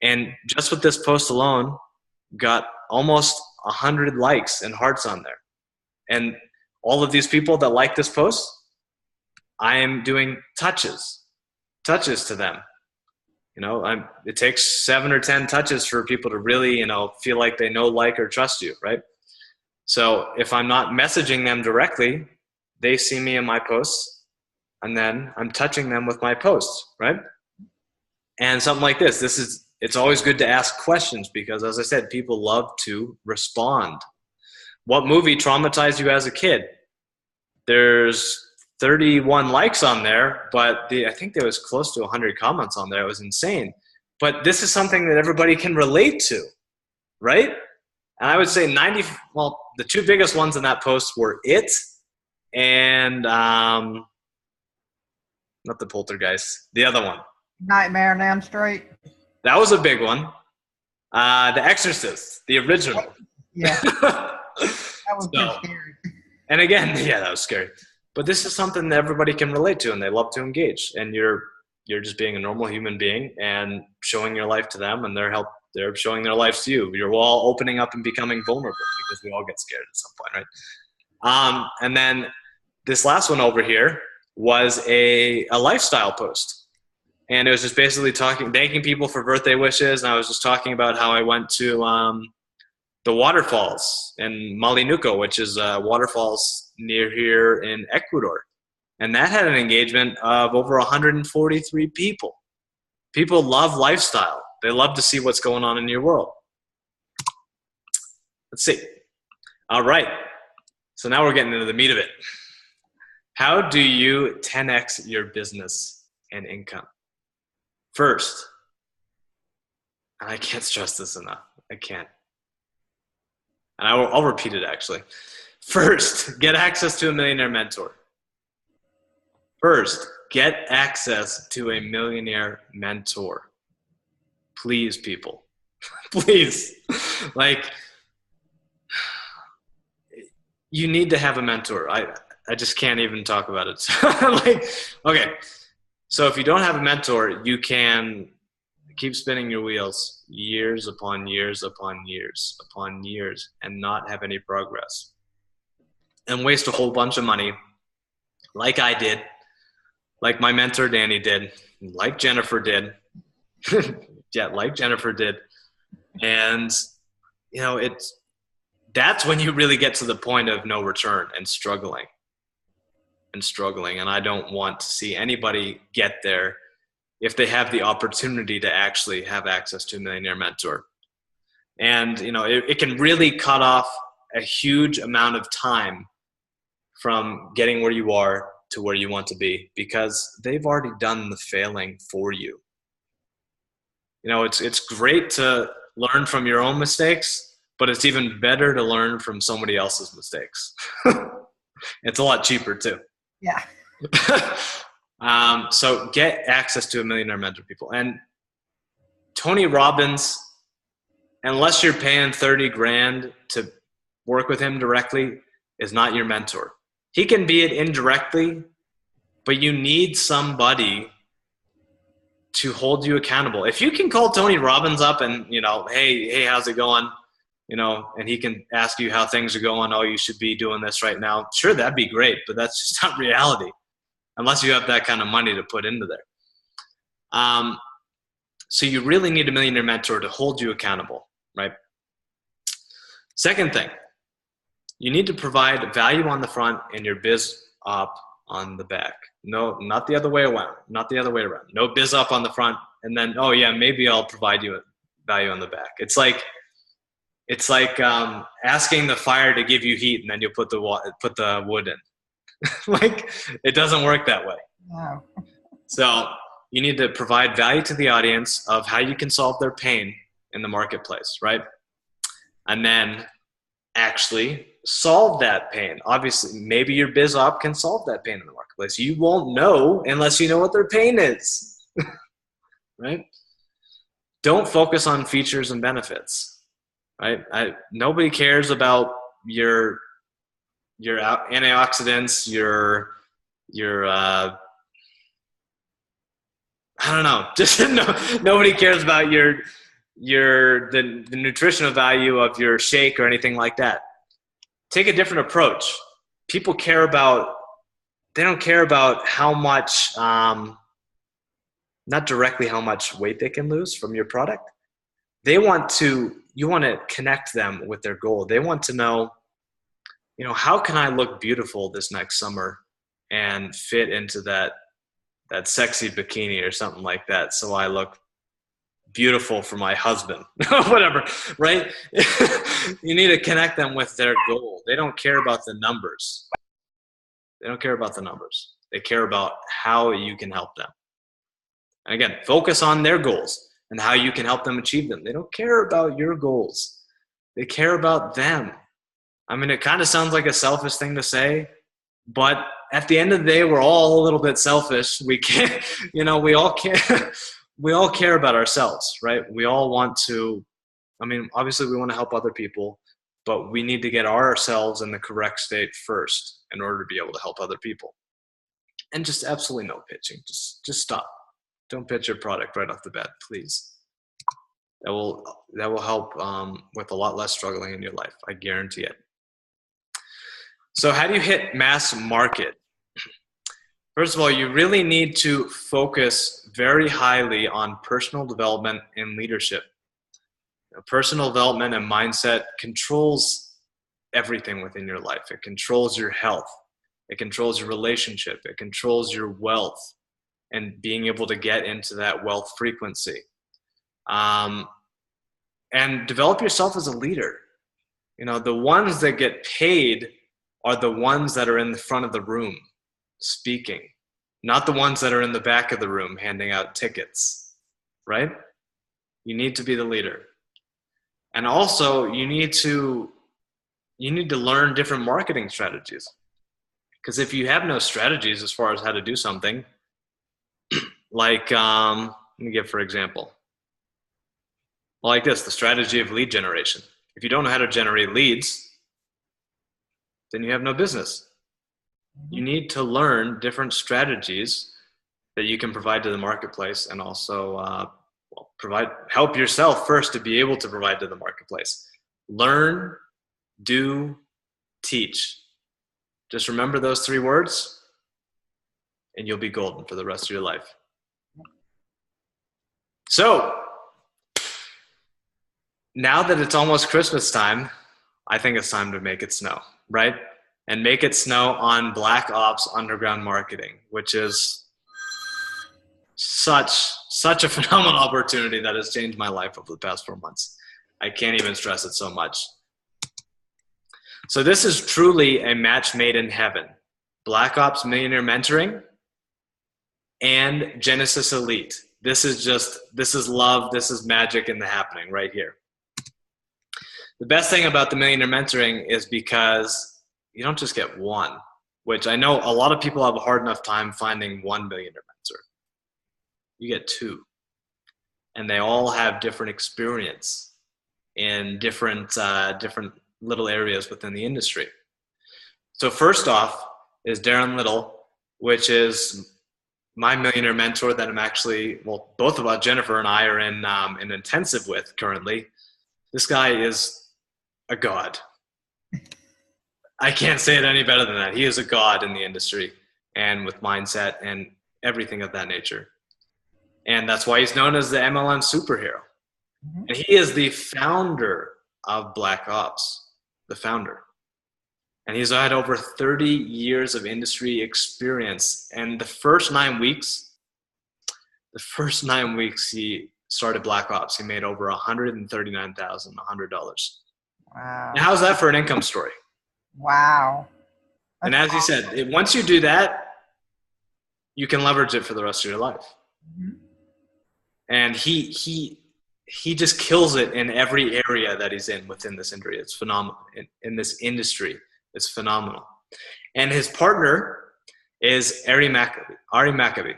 And just with this post alone, got almost 100 likes and hearts on there. And all of these people that like this post, I am doing touches to them. It takes 7 or 10 touches for people to really, feel like they know, like, or trust you, right? So if I'm not messaging them directly, they see me in my posts, and then I'm touching them with my posts, right? And something like this, it's always good to ask questions, because, as I said, people love to respond. What movie traumatized you as a kid? There's 31 likes on there, but I think there was close to 100 comments on there. It was insane. But this is something that everybody can relate to, right? And I would say the two biggest ones in that post were It and not the Poltergeist, the other one. Nightmare on Elm Street. That was a big one. The Exorcist, the original. Yeah. That was pretty scary. And again, yeah, that was scary. But this is something that everybody can relate to, and they love to engage. And you're just being a normal human being and showing your life to them, and they're showing their lives to you. You're all opening up and becoming vulnerable, because we all get scared at some point, right? And then this last one over here was a lifestyle post. And it was just basically thanking people for birthday wishes. And I was just talking about how I went to the waterfalls in Malinuco, which is waterfalls near here in Ecuador. And that had an engagement of over 143 people. People love lifestyle. They love to see what's going on in your world. Let's see. All right. So now we're getting into the meat of it. How do you 10x your business and income? First, and I can't stress this enough. I can't. And I'll repeat it, actually. First, get access to a millionaire mentor. First, get access to a millionaire mentor. Please, people. Please. Like, you need to have a mentor. I just can't even talk about it. Okay. So if you don't have a mentor, you can keep spinning your wheels years upon years upon years upon years and not have any progress. And waste a whole bunch of money, like I did, like my mentor Danny did, like Jennifer did. Yeah, like Jennifer did. And, that's when you really get to the point of no return and struggling. And I don't want to see anybody get there if they have the opportunity to actually have access to a millionaire mentor. And, it can really cut off a huge amount of time from getting where you are to where you want to be, because they've already done the failing for you. It's great to learn from your own mistakes, but it's even better to learn from somebody else's mistakes. It's a lot cheaper too. Yeah. So get access to a millionaire mentor people. And Tony Robbins, unless you're paying 30 grand to work with him directly, is not your mentor. He can be it indirectly, but you need somebody to hold you accountable. If you can call Tony Robbins up and, hey, how's it going? And he can ask you how things are going. Oh, you should be doing this right now. Sure, that'd be great, but that's just not reality unless you have that kind of money to put into there. So you really need a millionaire mentor to hold you accountable, right? Second thing, you need to provide value on the front and your biz up on the back. No, not the other way around. Not the other way around. No biz up on the front, and then, oh yeah, maybe I'll provide you value on the back. It's like asking the fire to give you heat, and then you put the wood in. Like, it doesn't work that way. No. So you need to provide value to the audience of how you can solve their pain in the marketplace, right? And then actually solve that pain. Obviously, maybe your biz op can solve that pain in the marketplace. You won't know unless you know what their pain is, right? Don't focus on features and benefits, right? Nobody cares about your antioxidants, your I don't know. Just nobody cares about the nutritional value of your shake or anything like that. Take a different approach. People they don't care about how much, not directly how much weight they can lose from your product. You want to connect them with their goal. They want to know, how can I look beautiful this next summer and fit into that sexy bikini or something like that, so I look beautiful for my husband, whatever, right? You need to connect them with their goal. They don't care about the numbers. They care about how you can help them. And again, focus on their goals and how you can help them achieve them. They don't care about your goals. They care about them. I mean, it kind of sounds like a selfish thing to say, but at the end of the day, we're all a little bit selfish. We can't, we all care. We all care about ourselves, right? We all want to, obviously we want to help other people, but we need to get ourselves in the correct state first in order to be able to help other people. And just absolutely no pitching. Just stop. Don't pitch your product right off the bat, please. That will help with a lot less struggling in your life. I guarantee it. So how do you hit mass market? First of all, you really need to focus very highly on personal development and leadership. Personal development and mindset controls everything within your life. It controls your health. It controls your relationship. It controls your wealth and being able to get into that wealth frequency. And develop yourself as a leader. The ones that get paid are the ones that are in the front of the room speaking, not the ones that are in the back of the room handing out tickets, right? You need to be the leader. And also you need to learn different marketing strategies. Because if you have no strategies as far as how to do something, like, let me give for example, like this, the strategy of lead generation. If you don't know how to generate leads, then you have no business. You need to learn different strategies that you can provide to the marketplace, and also help yourself first to be able to provide to the marketplace. Learn, do, teach. Just remember those 3 words and you'll be golden for the rest of your life. So now that it's almost Christmas time, I think it's time to make it snow, right? And make it snow on Black Ops Underground Marketing, which is such a phenomenal opportunity that has changed my life over the past 4 months. I can't even stress it so much. So this is truly a match made in heaven. Black Ops Millionaire Mentoring and Genesis Elite. This is love. This is magic in the happening right here. The best thing about the Millionaire Mentoring is because you don't just get one, which I know a lot of people have a hard enough time finding one millionaire mentor. You get two. And they all have different experience in different little areas within the industry. So first off is Darren Little, which is my millionaire mentor that I'm actually, well, both of us, Jennifer and I, are in an intensive with currently. This guy is a god. I can't say it any better than that. He is a god in the industry and with mindset and everything of that nature. And that's why he's known as the MLM superhero. Mm-hmm. And he is the founder of Black Ops, the founder. And he's had over 30 years of industry experience. And the first 9 weeks he started Black Ops. He made over $139,100. Wow. Now, how's that for an income story? Wow. And as he said, once you do that, you can leverage it for the rest of your life. Mm-hmm. And he just kills it in every area that he's in within this industry. It's phenomenal. In this industry, it's phenomenal. And his partner is Ari Maccabee.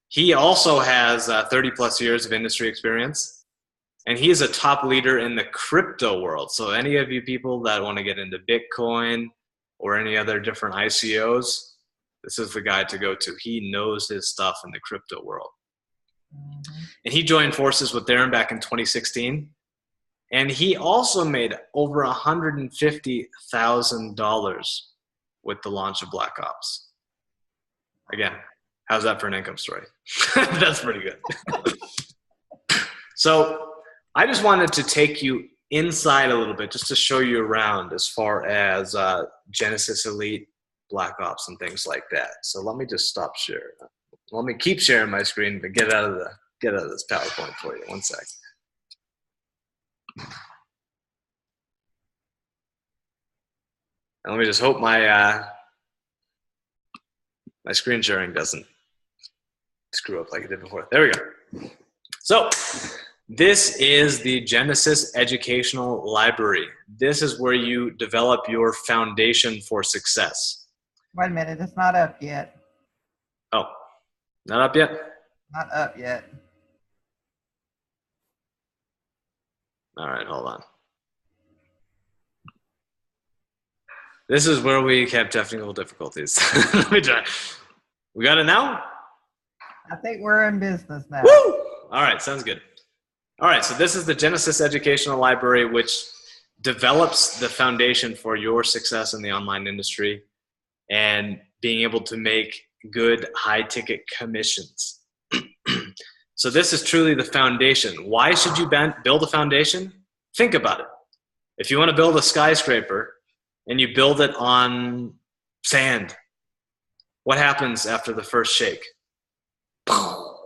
He also has 30 plus years of industry experience, and he is a top leader in the crypto world. So any of you people that want to get into Bitcoin or any other different ICOs, this is the guy to go to. He knows his stuff in the crypto world. And he joined forces with Darren back in 2016. And he also made over $150,000 with the launch of Black Ops. Again, how's that for an income story? That's pretty good. So I just wanted to take you inside a little bit just to show you around as far as Genesis Elite, Black Ops, and things like that. So let me just stop sharing. Let me keep sharing my screen, but get out of this PowerPoint for you. One sec. And let me just hope my my screen sharing doesn't screw up like it did before. There we go. So this is the Genesis Educational Library. This is where you develop your foundation for success. Wait a minute, it's not up yet. Oh, not up yet? Not up yet. All right, hold on. This is where we have technical difficulties. Let me try. We got it now? I think we're in business now. Woo! All right, sounds good. All right, so this is the Genesis Educational Library, which develops the foundation for your success in the online industry and being able to make good high-ticket commissions. So this is truly the foundation. Why should you build a foundation? Think about it. If you want to build a skyscraper and you build it on sand, what happens after the first shake? But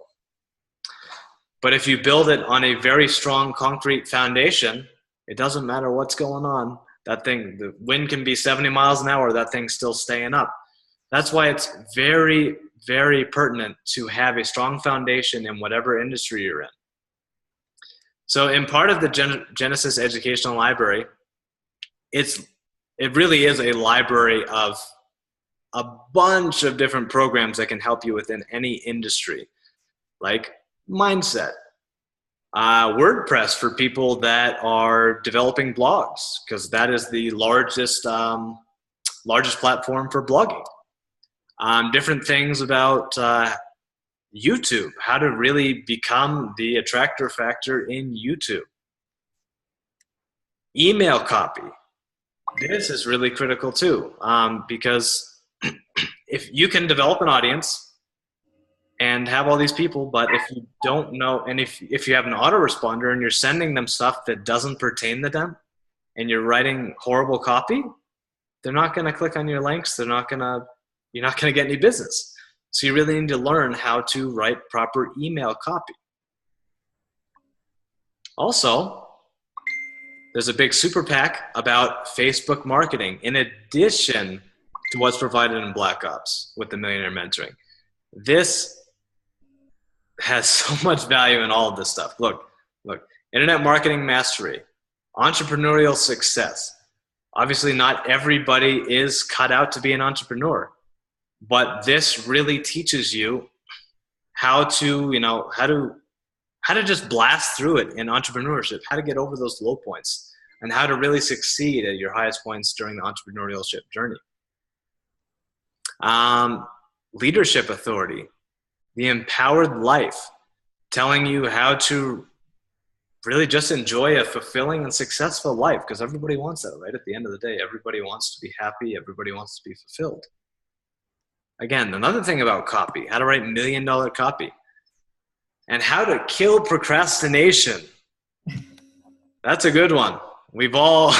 if you build it on a very strong concrete foundation, it doesn't matter what's going on. That thing, the wind can be 70 miles an hour, that thing's still staying up. That's why it's very, very pertinent to have a strong foundation in whatever industry you're in. So in part of the Genesis Educational Library, it really is a library of a bunch of different programs that can help you within any industry, like mindset, WordPress for people that are developing blogs, because that is the largest platform for blogging. Different things about YouTube, how to really become the Attractor Factor in YouTube. Email copy. This is really critical too, because if you can develop an audience and have all these people, but if you don't know, and if you have an autoresponder and you're sending them stuff that doesn't pertain to them and you're writing horrible copy, they're not going to click on your links. You're not going to get any business. So you really need to learn how to write proper email copy. Also, there's a big super PAC about Facebook marketing in addition to what's provided in Black Ops with the Millionaire Mentoring. This has so much value in all of this stuff. Look, Internet Marketing Mastery, Entrepreneurial success. Obviously, not everybody is cut out to be an entrepreneur, but this really teaches you how to, how to just blast through it in entrepreneurship, how to get over those low points, and how to really succeed at your highest points during the entrepreneurship journey. Leadership authority, the empowered life, telling you how to really just enjoy a fulfilling and successful life, because everybody wants that, right? At the end of the day, everybody wants to be happy. Everybody wants to be fulfilled. Again, another thing about copy, how to write $1 million copy, and how to kill procrastination. That's a good one. We've all,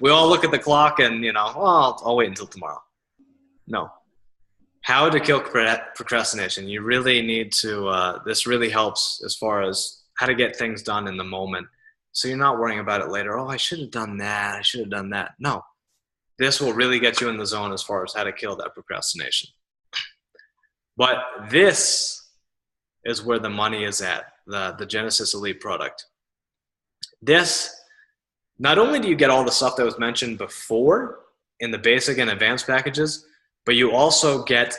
we all look at the clock and, I'll wait until tomorrow. No. How to kill procrastination. You really need to, this really helps as far as how to get things done in the moment. So you're not worrying about it later. Oh, I should have done that. I should have done that. No, this will really get you in the zone as far as how to kill that procrastination. But this is where the money is at, the Genesis Elite product. This, not only do you get all the stuff that was mentioned before in the basic and advanced packages, but you also get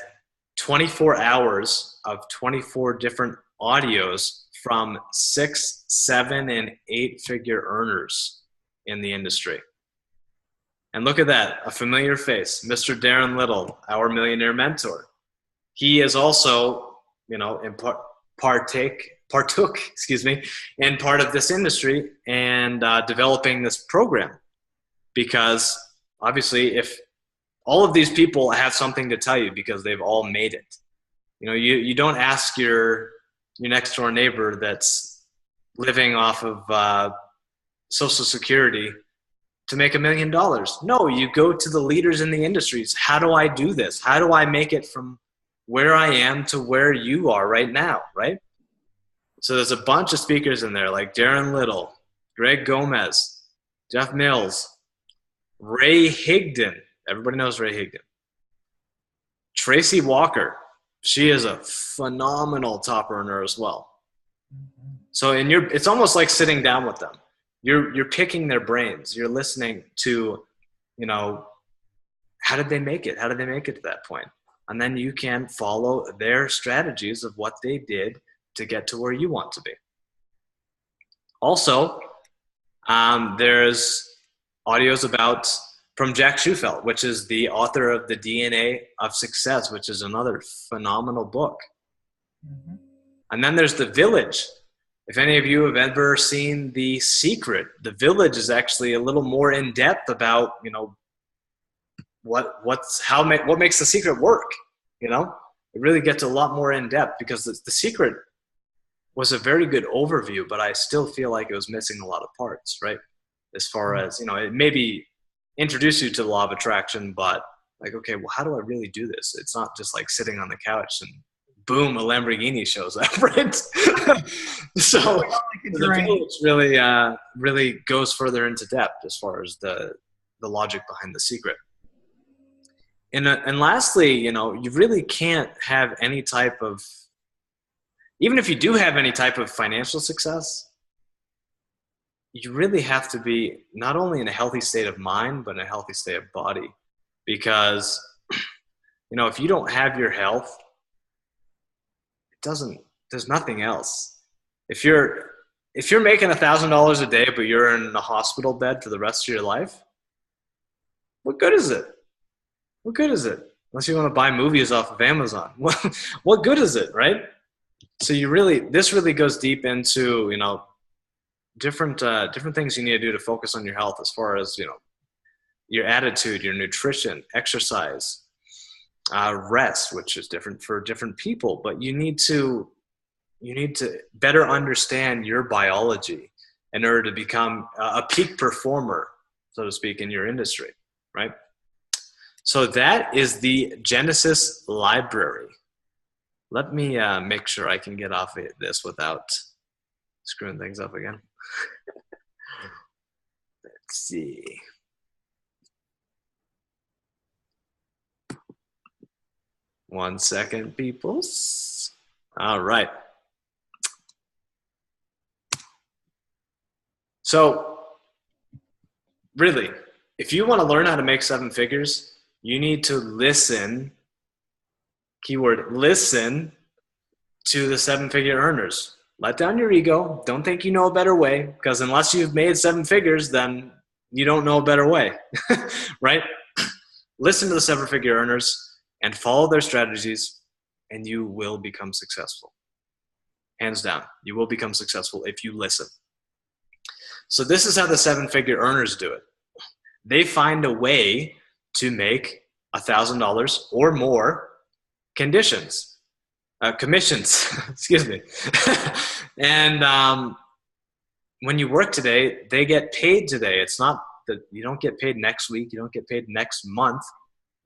24 hours of 24 different audios from 6, 7, and 8-figure earners in the industry. And look at that, a familiar face, Mr. Darren Little, our millionaire mentor. He is also, partook in part of this industry and developing this program, because obviously if all of these people have something to tell you because they've all made it. You don't ask your next door neighbor that's living off of Social Security to make $1 million. No, you go to the leaders in the industries. How do I do this? How do I make it from where I am to where you are right now, right? So there's a bunch of speakers in there like Darren Little, Greg Gomez, Jeff Mills, Ray Higdon. Everybody knows Ray Higdon. Tracy Walker. She is a phenomenal top earner as well. So it's almost like sitting down with them. You're picking their brains. You're listening to, how did they make it? How did they make it to that point? And then you can follow their strategies of what they did to get to where you want to be. Also, there's audios from Jack Shufelt, which is the author of The DNA of Success, which is another phenomenal book. Mm-hmm. And then there's The Village. If any of you have ever seen The Secret, The Village is actually a little more in depth about, what makes The Secret work. It really gets a lot more in depth, because The Secret was a very good overview, but I still feel like it was missing a lot of parts, right? As far as, it maybe introduce you to the law of attraction, but like, okay, well, how do I really do this? It's not just like sitting on the couch and boom, a Lamborghini shows up, right? So the village really goes further into depth as far as the logic behind The Secret. And lastly, you really can't have any type of, even if you do have any type of financial success, you really have to be not only in a healthy state of mind, but in a healthy state of body. Because, if you don't have your health, there's nothing else. If you're making $1,000 a day, but you're in a hospital bed for the rest of your life, what good is it? What good is it? Unless you want to buy movies off of Amazon. What good is it, right? So this really goes deep into, different things you need to do to focus on your health, as far as, your attitude, your nutrition, exercise, rest, which is different for different people, but you need to better understand your biology in order to become a peak performer, so to speak, in your industry, right? So that is the Genesis library. Let me make sure I can get off of this without screwing things up again. Let's see. One second, peoples. All right. So really, if you want to learn how to make seven figures, you need to listen, keyword, listen to the seven-figure earners. Let down your ego. Don't think you know a better way, because unless you've made seven figures, then you don't know a better way, right? Listen to the seven-figure earners and follow their strategies, and you will become successful. Hands down, you will become successful if you listen. So this is how the seven-figure earners do it. They find a way to make $1,000 or more commissions, excuse me. And when you work today, they get paid today. It's not that you don't get paid next week. You don't get paid next month.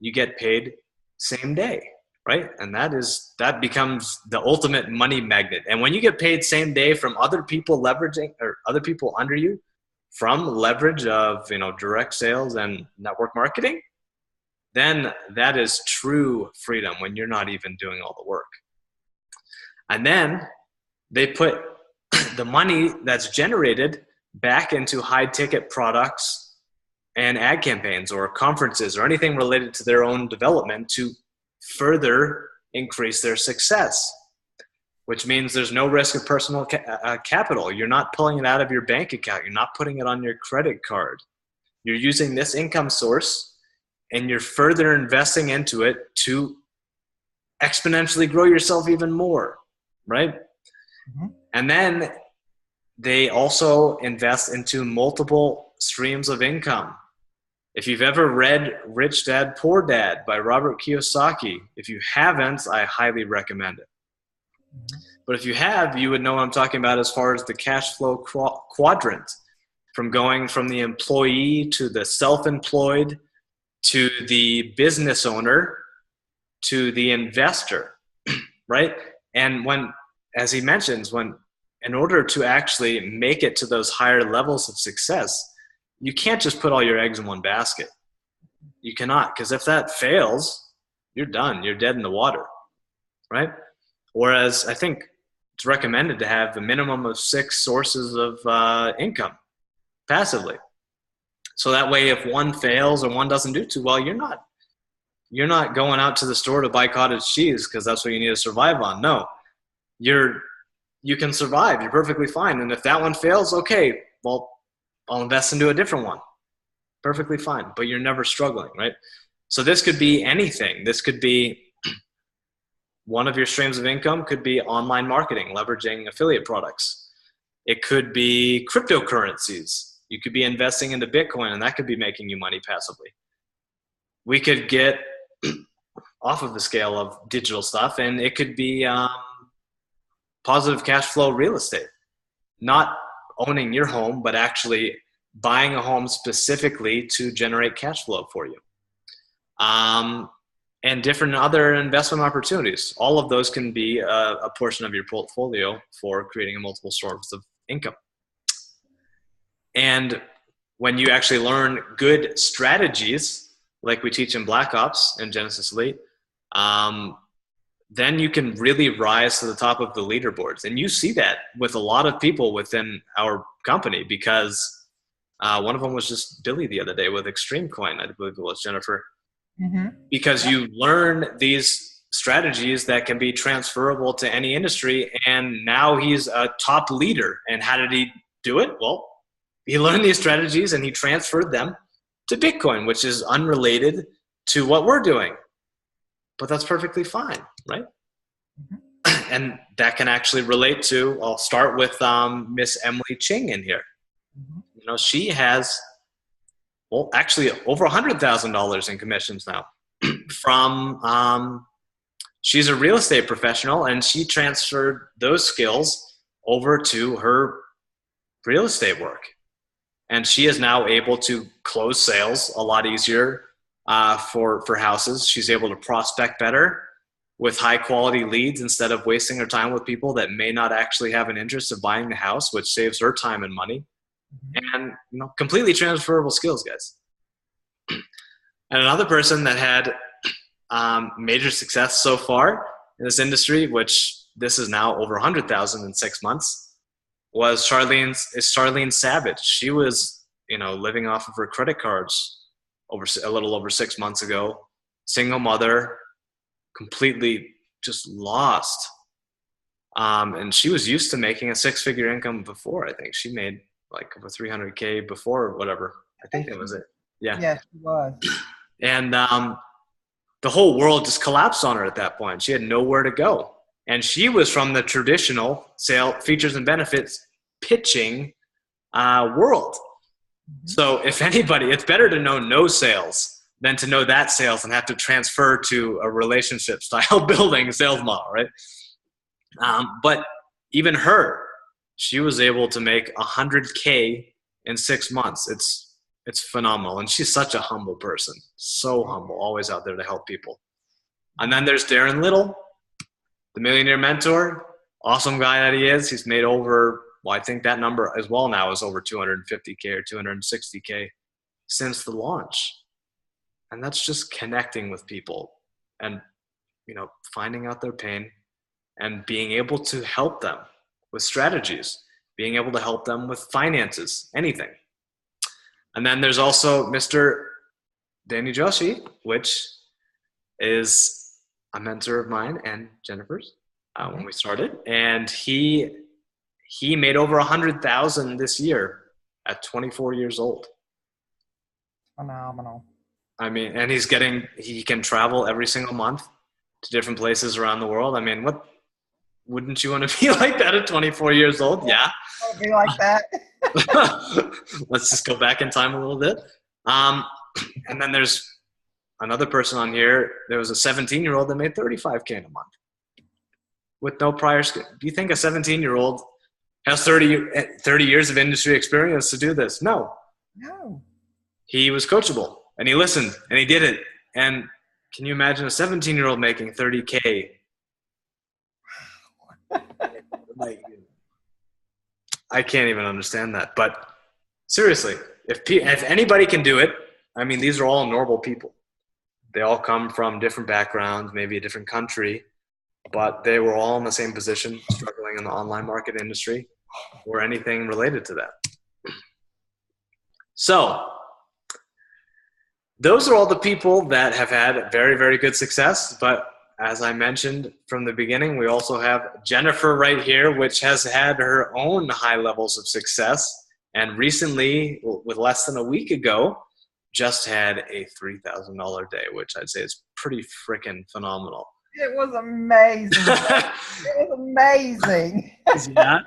You get paid same day, right? And that becomes the ultimate money magnet. And when you get paid same day from other people leveraging, or other people under you, from leverage of, direct sales and network marketing, then that is true freedom when you're not even doing all the work. And then they put the money that's generated back into high ticket products and ad campaigns or conferences or anything related to their own development to further increase their success, which means there's no risk of personal capital. You're not pulling it out of your bank account. You're not putting it on your credit card. You're using this income source and you're further investing into it to exponentially grow yourself even more, right? Mm-hmm. And then they also invest into multiple streams of income. If you've ever read Rich Dad, Poor Dad by Robert Kiyosaki, if you haven't, I highly recommend it. But if you have, you would know what I'm talking about as far as the cash flow quadrant, from going from the employee to the self-employed to the business owner to the investor, right? And as he mentions, in order to actually make it to those higher levels of success, you can't just put all your eggs in one basket. You cannot, because if that fails, you're done. You're dead in the water, right? Whereas I think it's recommended to have a minimum of 6 sources of income passively. So that way, if one fails or one doesn't do too well, you're not going out to the store to buy cottage cheese because that's what you need to survive on. No, you can survive. You're perfectly fine. And if that one fails, okay, well, I'll invest into a different one. Perfectly fine. But you're never struggling, right? So this could be anything. This could be one of your streams of income could be online marketing, leveraging affiliate products. It could be cryptocurrencies. You could be investing into Bitcoin, and that could be making you money passively. We could get off of the scale of digital stuff, and it could be positive cash flow real estate. Not owning your home, but actually buying a home specifically to generate cash flow for you. And different other investment opportunities. All of those can be a portion of your portfolio for creating a multiple source of income. And when you actually learn good strategies, like we teach in Black Ops and Genesis Elite, then you can really rise to the top of the leaderboards. And you see that with a lot of people within our company, because one of them was just Billy the other day with Extreme Coin, I believe it was, Jennifer. Mm-hmm. Because you learn these strategies that can be transferable to any industry, and now he's a top leader. And how did he do it? Well, he learned these strategies and he transferred them to Bitcoin, which is unrelated to what we're doing. But that's perfectly fine, right? Mm-hmm. And that can actually relate to, I'll start with Miss Emily Ching in here. Mm-hmm. She has, actually over $100,000 in commissions now from, she's a real estate professional, and she transferred those skills over to her real estate work. And she is now able to close sales a lot easier for houses. She's able to prospect better with high quality leads instead of wasting her time with people that may not actually have an interest of buying the house, which saves her time and money. And completely transferable skills, guys. And another person that had major success so far in this industry, which this is now over 100,000 in 6 months, was Charlene Savage. She was living off of her credit cards a little over 6 months ago. Single mother, completely just lost. And she was used to making a 6-figure income before. I think she made like over 300K before or whatever. I think that was it. Yeah. Yes, she was. And the whole world just collapsed on her at that point. She had nowhere to go. And she was from the traditional sale features and benefits pitching world. Mm-hmm. So if anybody, it's better to know no sales than to know that sales and have to transfer to a relationship style building sales model, right? But even her, she was able to make 100K in 6 months. It's phenomenal. And she's such a humble person. So humble, always out there to help people. And then there's Darren Little, the millionaire mentor, awesome guy that he is. He's made over, well, I think that number as well now is over 250K or 260K since the launch. And that's just connecting with people and, finding out their pain and being able to help them with strategies, being able to help them with finances, anything. And then there's also Mr. Danny Joshi, which is a mentor of mine and Jennifer's when we started. And he made over 100,000 this year at 24 years old. Phenomenal. I mean, and he can travel every single month to different places around the world. I mean, wouldn't you want to be like that at 24 years old? Yeah. I would be like that. Let's just go back in time a little bit. And then there's another person on here. There was a 17-year-old that made 35K in a month with no prior skill. Do you think a 17-year-old has 30 years of industry experience to do this? No. He was coachable and he listened and he did it. And can you imagine a 17-year-old making 30K? Like, I can't even understand that. But seriously, if anybody can do it, I mean, these are all normal people. They all come from different backgrounds, maybe a different country, but they were all in the same position, struggling in the online market industry or anything related to that. So those are all the people that have had very, very good success. But as I mentioned from the beginning, we also have Jennifer right here, which has had her own high levels of success. And recently, with less than a week ago, just had a $3,000 day, which I'd say is pretty freaking phenomenal. It was amazing. It was amazing. Yeah.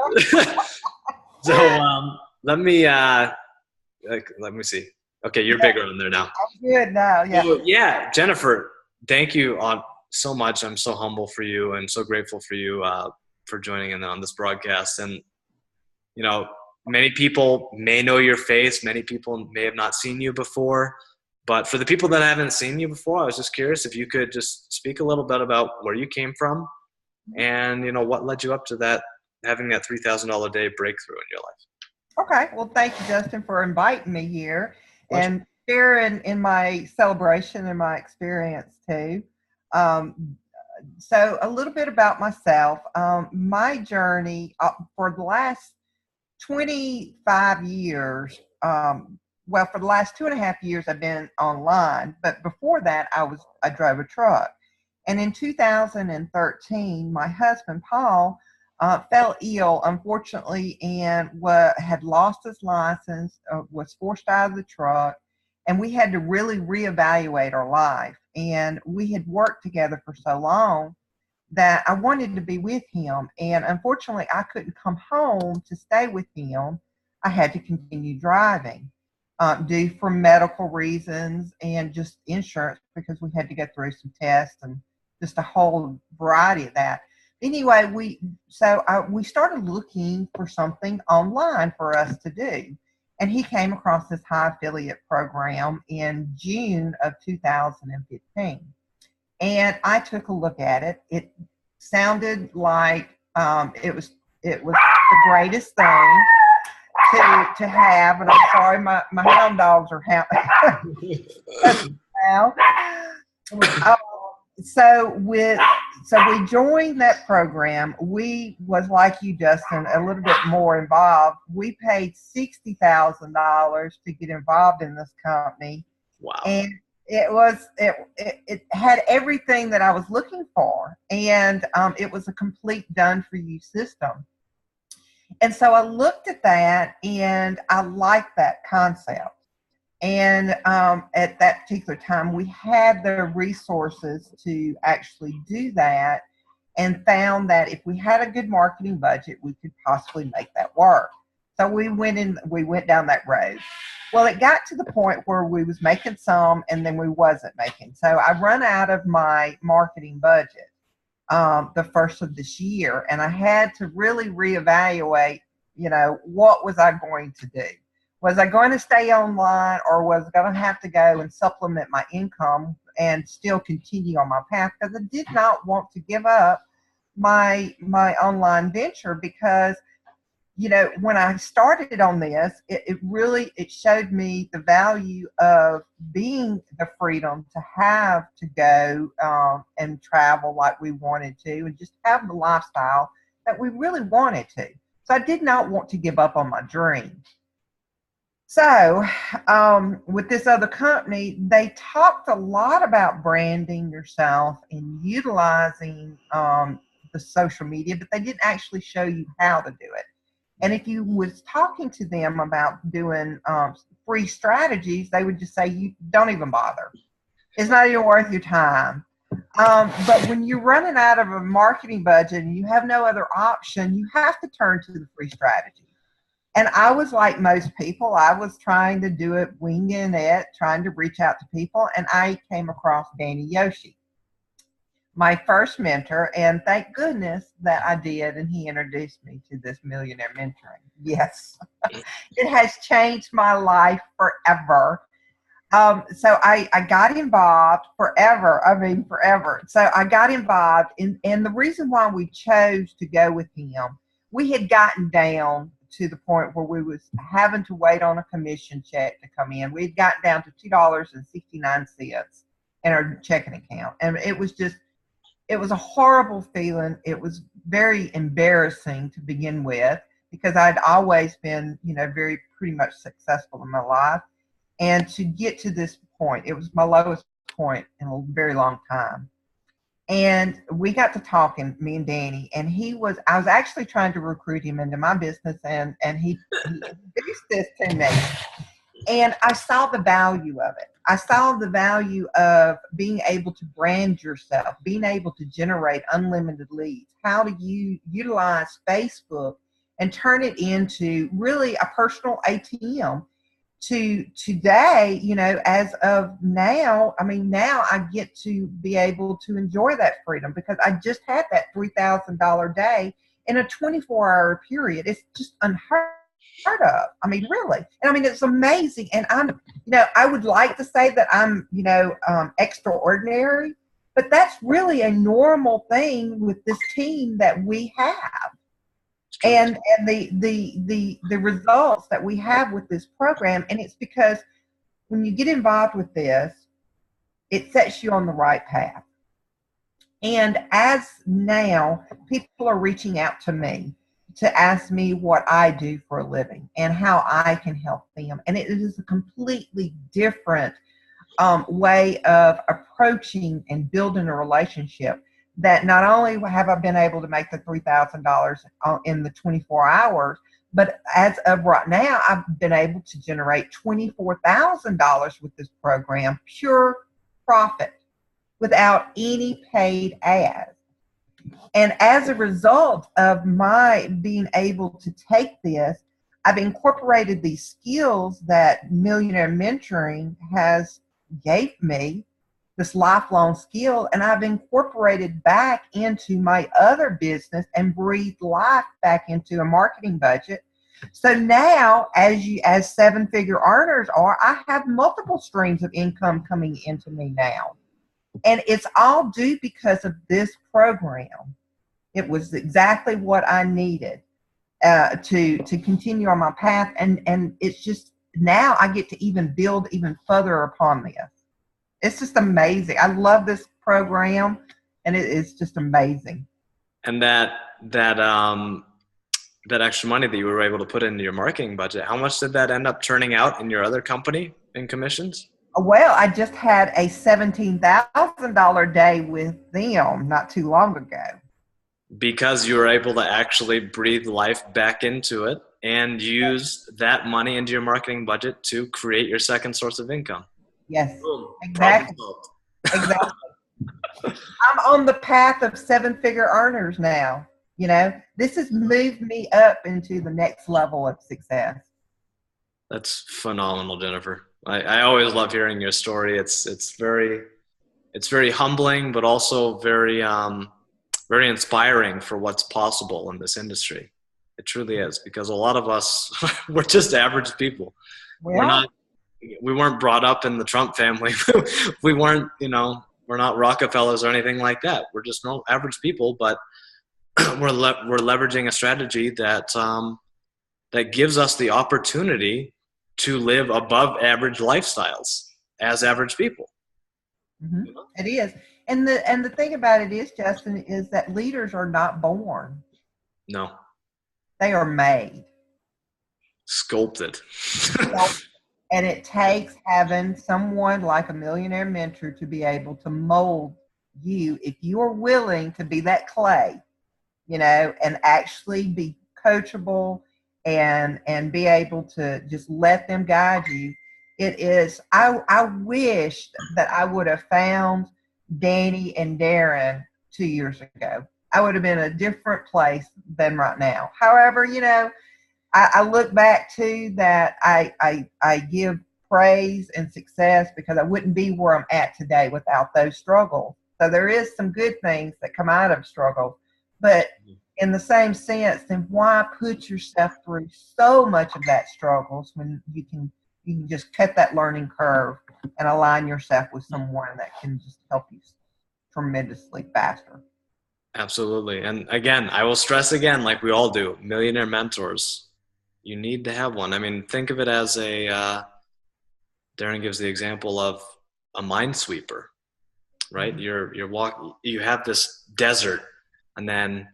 So let me see. Okay, you're bigger on there now. I'm good now. Yeah. So, yeah, Jennifer, thank you so much. I'm so humble for you and so grateful for you for joining in on this broadcast. And many people may know your face. Many people may have not seen you before. But for the people that haven't seen you before, I was just curious if you could just speak a little bit about where you came from and, what led you up to that, having that $3,000 day breakthrough in your life. Okay. Well, thank you, Justin, for inviting me here and sharing in my celebration and my experience too. So a little bit about myself. My journey for the last 25 years, for the last 2.5 years, I've been online. But before that, I drove a truck. And in 2013, my husband, Paul, fell ill, unfortunately, and had lost his license, was forced out of the truck. And we had to really reevaluate our life. And we had worked together for so long that I wanted to be with him. And unfortunately, I couldn't come home to stay with him. I had to continue driving due for medical reasons and just insurance, because we had to go through some tests and just a whole variety of that. Anyway, we started looking for something online for us to do. And he came across this high affiliate program in June of 2015. And I took a look at it. It sounded like it was the greatest thing to have. And I'm sorry, my hound dogs are howling now. So we joined that program. We was like you, Justin, a little bit more involved. We paid $60,000 to get involved in this company, Wow. and it had everything that I was looking for, and it was a complete done for you system. And so I looked at that, and I liked that concept. And at that particular time, we had the resources to actually do that, and found that if we had a good marketing budget, we could possibly make that work. So we went down that road. Well, it got to the point where we was making some, and then we wasn't making. So I run out of my marketing budget the first of this year, and I had to really reevaluate, what was I going to do? Was I going to stay online, or was I going to have to go and supplement my income and still continue on my path? Because I did not want to give up my online venture, because when I started on this, it really showed me the value of being the freedom to have to go and travel like we wanted to, and just have the lifestyle that we really wanted to. So I did not want to give up on my dream. So with this other company, they talked a lot about branding yourself and utilizing the social media, but they didn't actually show you how to do it. And if you was talking to them about doing free strategies, they would just say, you don't even bother. It's not even worth your time. But when you're running out of a marketing budget and you have no other option, you have to turn to the free strategy. And I was like most people, I was trying to do it, winging it, trying to reach out to people. And I came across Danny Yoshi, my first mentor, and thank goodness that I did, and he introduced me to this millionaire mentoring. Yes, it has changed my life forever. So I got involved forever. I mean, forever. So I got involved, and the reason why we chose to go with him, we had gotten down to the point where we was having to wait on a commission check to come in. We had gotten down to $2.69 in our checking account, and it was a horrible feeling. It was very embarrassing to begin with, because I'd always been, very pretty much successful in my life. And to get to this point, it was my lowest point in a very long time. And we got to talking, me and Danny, and I was actually trying to recruit him into my business, and he introduced this to me. And I saw the value of it. I saw the value of being able to brand yourself, being able to generate unlimited leads. How do you utilize Facebook and turn it into really a personal ATM? To today, as of now, now I get to be able to enjoy that freedom, because I just had that $3,000 day in a 24-hour period. It's just unheard of. Really. And it's amazing. And I would like to say that I'm, extraordinary, but that's really a normal thing with this team that we have. And the results that we have with this program. And it's because when you get involved with this, it sets you on the right path. And as now, people are reaching out to me to ask me what I do for a living and how I can help them. And it is a completely different way of approaching and building a relationship, that not only have I been able to make the $3,000 in the 24 hours, but as of right now, I've been able to generate $24,000 with this program, pure profit, without any paid ads. And as a result of my being able to take this, I've incorporated these skills that Millionaire Mentoring has gave me, this lifelong skill, and I've incorporated back into my other business and breathed life back into a marketing budget. So now, as seven-figure earners are, I have multiple streams of income coming into me now. And it's all due because of this program. It was exactly what I needed to continue on my path. And it's just, now I get to even build even further upon this. It's just amazing. I love this program. and it's just amazing. And that extra money that you were able to put into your marketing budget, how much did that end up turning out in your other company in commissions? Well, I just had a $17,000 day with them not too long ago. Because you were able to actually breathe life back into it and use that money into your marketing budget to create your second source of income. Yes, Boom. Problem exactly. solved. Exactly. I'm on the path of seven-figure earners now. This has moved me up into the next level of success. That's phenomenal, Jennifer. I always love hearing your story. It's very humbling, but also very inspiring for what's possible in this industry. It truly is, because a lot of us, we're just average people. Well, We weren't brought up in the Trump family. We weren't, we're not Rockefellers or anything like that. We're just normal average people, but we're leveraging a strategy that gives us the opportunity to live above average lifestyles as average people. it is. And the thing about it is, Justin, is that leaders are not born. No. They are made. Sculpted. And it takes having someone like a millionaire mentor to be able to mold you, if you are willing to be that clay, and actually be coachable and be able to just let them guide you. It is, I wish that I would have found Danny and Darren 2 years ago. I would have been in a different place than right now. However, I look back to that. I give praise and success because I wouldn't be where I'm at today without those struggles. So there is some good things that come out of struggle, but in the same sense, then why put yourself through so much of that struggles when you can just cut that learning curve and align yourself with someone that can just help you tremendously faster. Absolutely. And again, I will stress again, like we all do, millionaire mentors. You need to have one. I mean, think of it as Darren gives the example of a minesweeper, right? You have this desert, and then,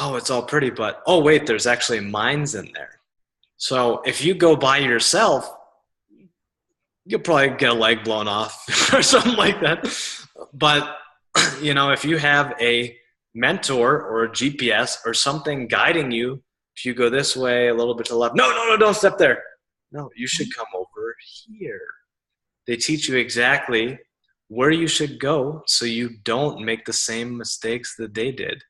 oh, it's all pretty, but oh wait, there's actually mines in there. So if you go by yourself, you'll probably get a leg blown off or something like that. But if you have a mentor or a GPS or something guiding you, if you go this way, a little bit to the left, no, don't step there. No, you should come over here. They teach you exactly where you should go so you don't make the same mistakes that they did.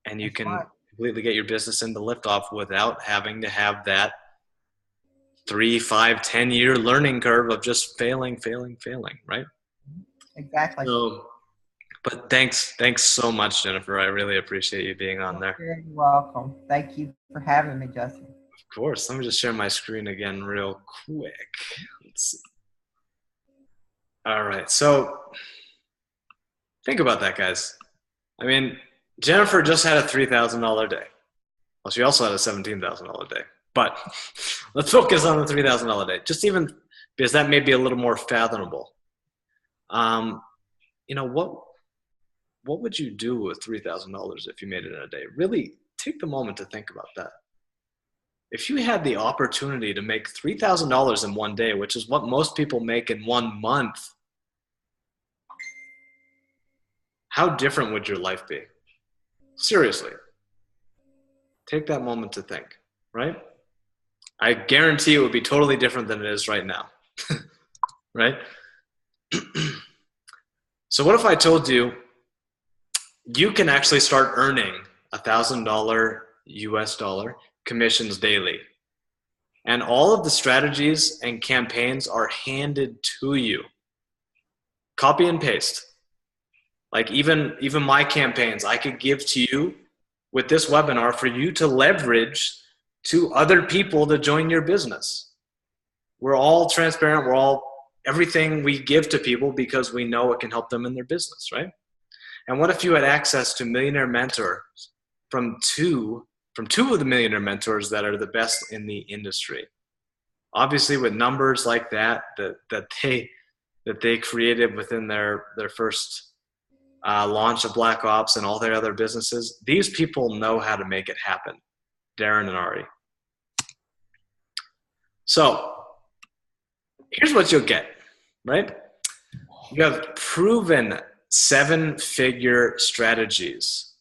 And you can completely get your business into liftoff without having to have that 3, 5, 10-year learning curve of just failing, right? Exactly. So, but thanks so much, Jennifer. I really appreciate you being on there. You're welcome. Thank you for having me, Justin. Of course. Let me just share my screen again real quick. Let's see. All right. So think about that, guys. I mean, Jennifer just had a $3,000 day. Well, she also had a $17,000 day. But let's focus on the $3,000 day, just even because that may be a little more fathomable. What would you do with $3,000 if you made it in a day? Really take the moment to think about that. If you had the opportunity to make $3,000 in one day, which is what most people make in 1 month, how different would your life be? Seriously. Take that moment to think, right? I guarantee it would be totally different than it is right now, right? So what if I told you you can actually start earning $1,000 US dollar commissions daily, and all of the strategies and campaigns are handed to you, copy and paste. Like even my campaigns I could give to you with this webinar for you to leverage to other people to join your business. We're all transparent. Everything we give to people because we know it can help them in their business, right? And what if you had access to millionaire mentors from two of the millionaire mentors that are the best in the industry? Obviously with numbers like that they created within their first launch of Black Ops and all their other businesses. These people know how to make it happen. Darren and Ari. So here's what you'll get, right? You have proven 7-figure strategies.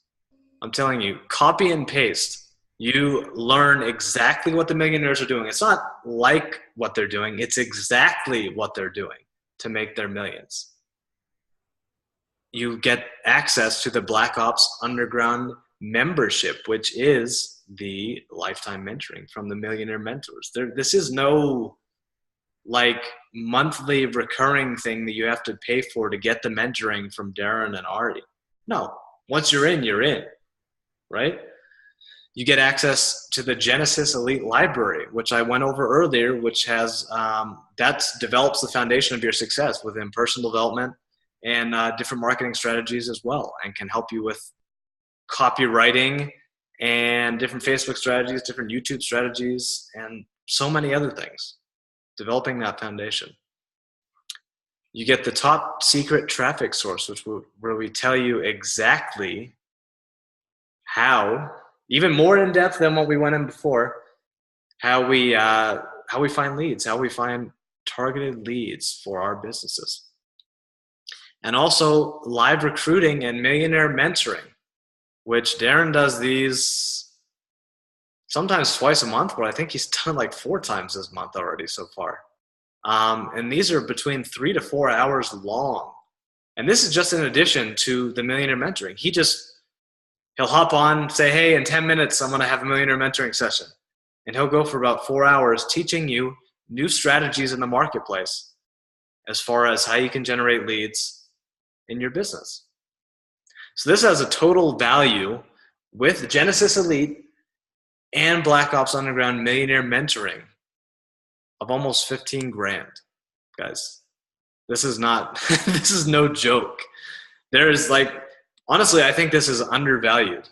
I'm telling you, copy and paste. You learn exactly what the millionaires are doing. It's not like what they're doing. It's exactly what they're doing to make their millions. You get access to the Black Ops Underground membership, which is the lifetime mentoring from the millionaire mentors. This is no like monthly recurring thing that you have to pay for to get the mentoring from Darren and Ari. No, once you're in, right? You get access to the Genesis Elite Library, which I went over earlier, which has that develops the foundation of your success within personal development and different marketing strategies as well, and can help you with copywriting and different Facebook strategies, different YouTube strategies, and so many other things. Developing that foundation. You get the top secret traffic source, where we tell you exactly how, even more in depth than what we went in before, how we find leads, how we find targeted leads for our businesses. And also live recruiting and millionaire mentoring, which Darren does these sometimes twice a month, but I think he's done like 4 times this month already so far. And these are between 3 to 4 hours long. And this is just in addition to the millionaire mentoring. He'll hop on, say, hey, in 10 minutes, I'm going to have a millionaire mentoring session. And he'll go for about 4 hours teaching you new strategies in the marketplace as far as how you can generate leads in your business. So this has a total value with Genesis Elite and Black Ops Underground millionaire mentoring of almost 15 grand, guys. This is not, this is no joke. There's like, honestly, I think this is undervalued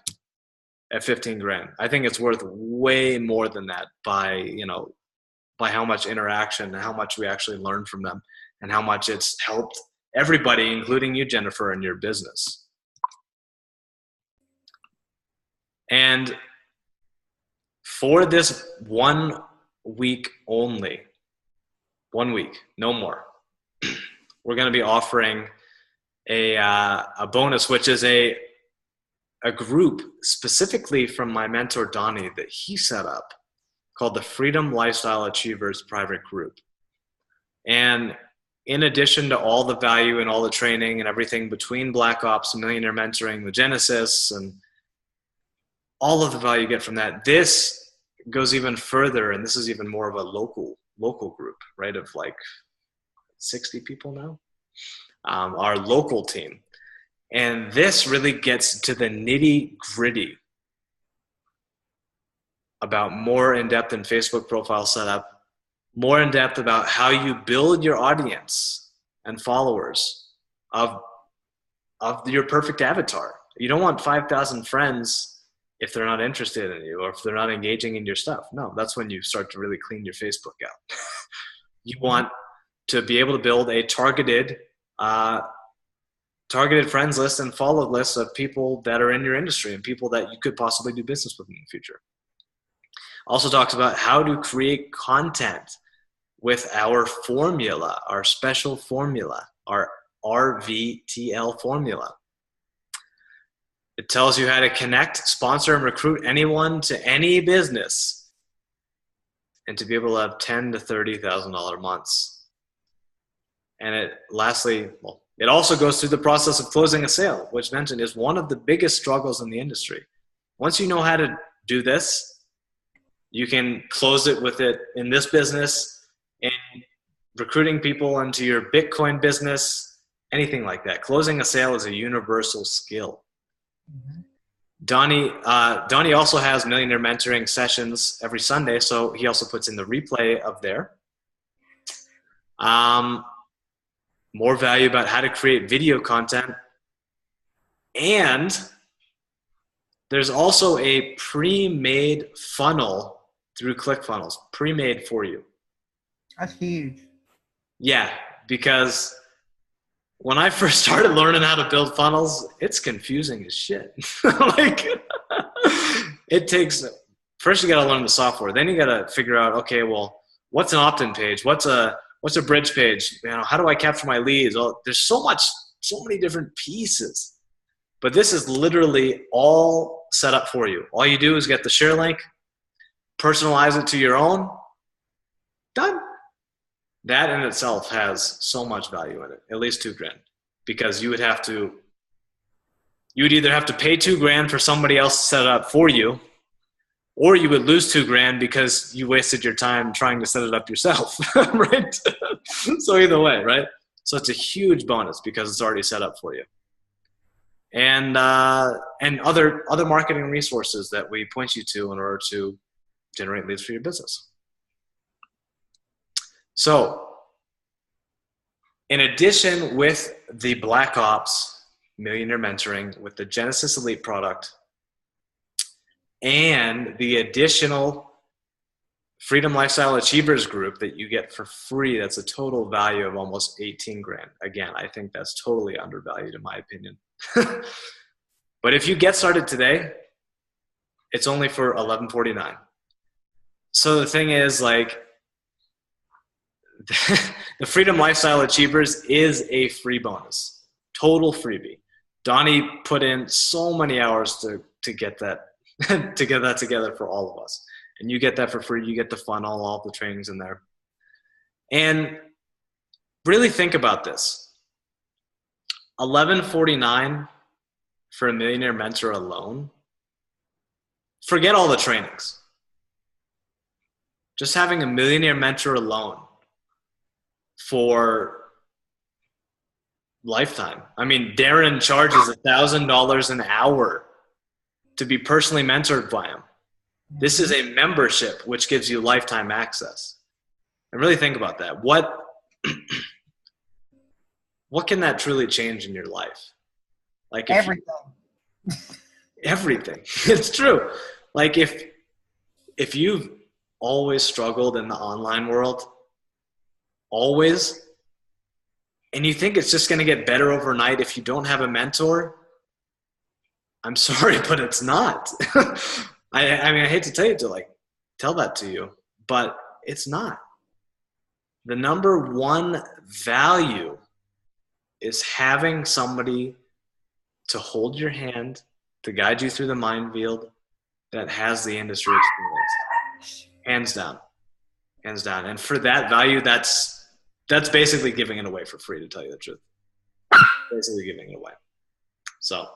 at 15 grand. I think it's worth way more than that by how much interaction and how much we actually learn from them and how much it's helped everybody, including you, Jennifer, in your business. And for this 1 week only, 1 week, no more, we're going to be offering a bonus, which is a group specifically from my mentor, Donnie, that he set up called the Freedom Lifestyle Achievers Private Group. And in addition to all the value and all the training and everything between Black Ops and millionaire mentoring, the Genesis, and all of the value you get from that, this goes even further, and this is even more of a local group, right, of like 60 people now, our local team. And this really gets to the nitty gritty about more in-depth in Facebook profile setup, more in depth about how you build your audience and followers of your perfect avatar. You don't want 5,000 friends if they're not interested in you or if they're not engaging in your stuff. No, that's when you start to really clean your Facebook out. You want to be able to build a targeted friends list and follow list of people that are in your industry and people that you could possibly do business with in the future. Also talks about how to create content with our formula, our special formula, our RVTL formula. It tells you how to connect, sponsor, and recruit anyone to any business and to be able to have $10,000 to $30,000 months. And it also goes through the process of closing a sale, which mentioned is one of the biggest struggles in the industry. Once you know how to do this, you can close it with it in this business, in recruiting people into your Bitcoin business, anything like that. Closing a sale is a universal skill. Mm-hmm. Donnie also has millionaire mentoring sessions every Sunday, so he also puts in the replay of there. More value about how to create video content. And there's also a pre-made funnel through ClickFunnels, pre-made for you. That's huge. Yeah, because when I first started learning how to build funnels, it's confusing as shit. Like, it takes, first you got to learn the software. Then you got to figure out, okay, well, what's an opt-in page? What's a bridge page? You know, how do I capture my leads? Well, there's so many different pieces. But this is literally all set up for you. All you do is get the share link, personalize it to your own, done. That in itself has so much value in it, at least $2,000, because you would either have to pay $2,000 for somebody else to set it up for you, or you would lose $2,000 because you wasted your time trying to set it up yourself, right? So either way, right? So it's a huge bonus because it's already set up for you. And other marketing resources that we point you to in order to generate leads for your business. So in addition, with the Black Ops Millionaire Mentoring, with the Genesis Elite product, and the additional Freedom Lifestyle Achievers group that you get for free, that's a total value of almost $18,000. Again, I think that's totally undervalued in my opinion. But if you get started today, it's only for $11.49. So the thing is, like, the Freedom Lifestyle Achievers is a free bonus, total freebie. Donnie put in so many hours to get that to get that together for all of us, and you get that for free. You get the funnel, all the trainings in there, and really think about this: $11.49 for a millionaire mentor alone. Forget all the trainings. Just having a millionaire mentor alone for lifetime. I mean, Darren charges $1,000 an hour to be personally mentored by him. This is a membership which gives you lifetime access. And really think about that. What can that truly change in your life? Like everything. It's true. Like if you've always struggled in the online world, always, and you think it's just going to get better overnight if you don't have a mentor, I'm sorry, but it's not. I mean, I hate to tell that to you, but it's not. The number one value is having somebody to hold your hand, to guide you through the minefield that has the industry experience. Hands down. Hands down. And for that value, that's basically giving it away for free, to tell you the truth. Basically giving it away. So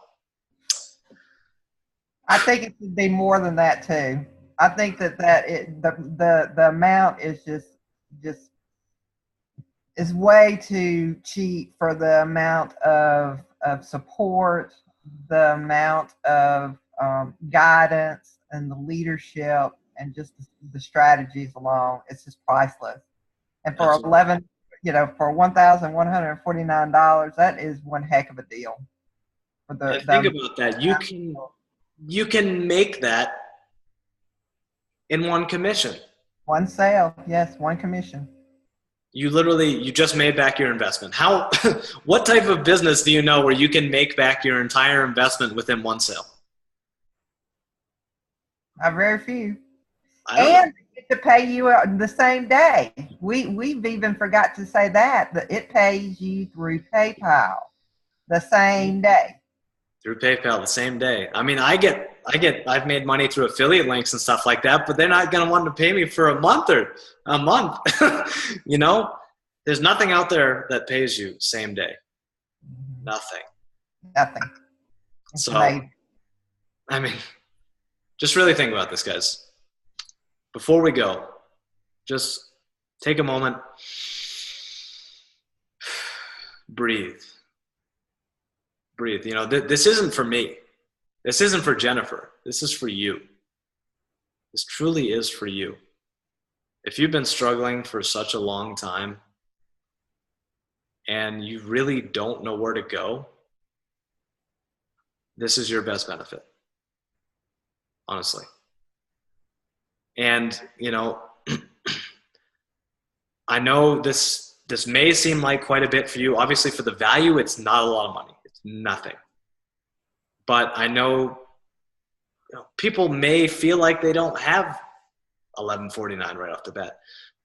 I think it should be more than that too. I think the amount is just is way too cheap for the amount of support, the amount of guidance, and the leadership, and just the strategies alone. It's just priceless. And for absolutely. for $1,149, that is one heck of a deal. For And think about that. You can make that in one commission. One sale, yes, one commission. You just made back your investment. What type of business do you know where you can make back your entire investment within one sale? Very few. And to pay you the same day. We've even forgot to say that it pays you through PayPal the same day. Through PayPal the same day. I mean, I've made money through affiliate links and stuff like that, but they're not going to want to pay me for a month. You know, there's nothing out there that pays you same day. Nothing. So, I mean, just really think about this, guys. Before we go, just take a moment, breathe. You know, this isn't for me. This isn't for Jennifer. This is for you. This truly is for you. If you've been struggling for such a long time and you really don't know where to go, this is your best benefit, honestly. And, you know, I know this this may seem like quite a bit for you. Obviously, for the value, it's not a lot of money. It's nothing. But I know, people may feel like they don't have $11.49 right off the bat.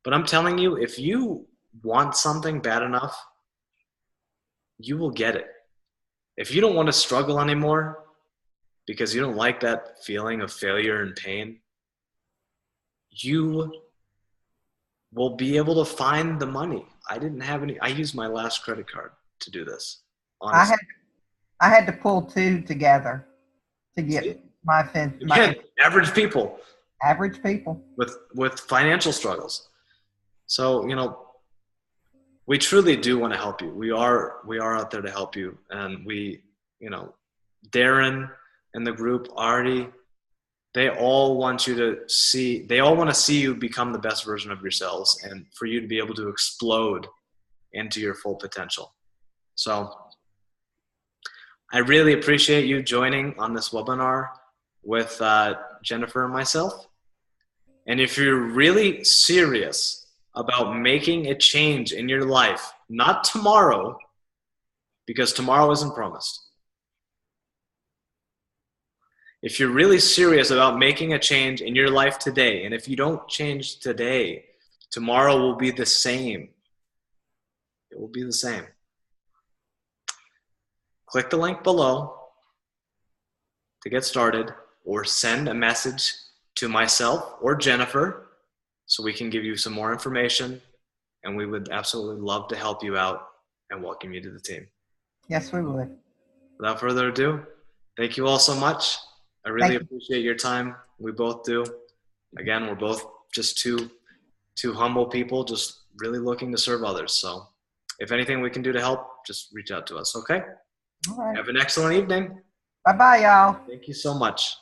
But I'm telling you, if you want something bad enough, you will get it. If you don't want to struggle anymore because you don't like that feeling of failure and pain, you will be able to find the money. I didn't have any. I used my last credit card to do this, I honestly. had I had to pull two together to See? get my Again, average people average people. with financial struggles. So, we truly do want to help you. We are out there to help you. And Darren and the group, Artie, they all want to see you become the best version of yourselves and for you to be able to explode into your full potential. So I really appreciate you joining on this webinar with Jennifer and myself. And if you're really serious about making a change in your life, not tomorrow, because tomorrow isn't promised. If you're really serious about making a change in your life today, and if you don't change today, tomorrow will be the same. It will be the same. Click the link below to get started, or send a message to myself or Jennifer so we can give you some more information, and we would absolutely love to help you out and welcome you to the team. Yes, we would. Without further ado, thank you all so much. I really appreciate your time. We both do. Again, we're both just two humble people, just really looking to serve others. So if anything we can do to help, just reach out to us, okay? All right. Have an excellent evening. Bye-bye, y'all. Thank you so much.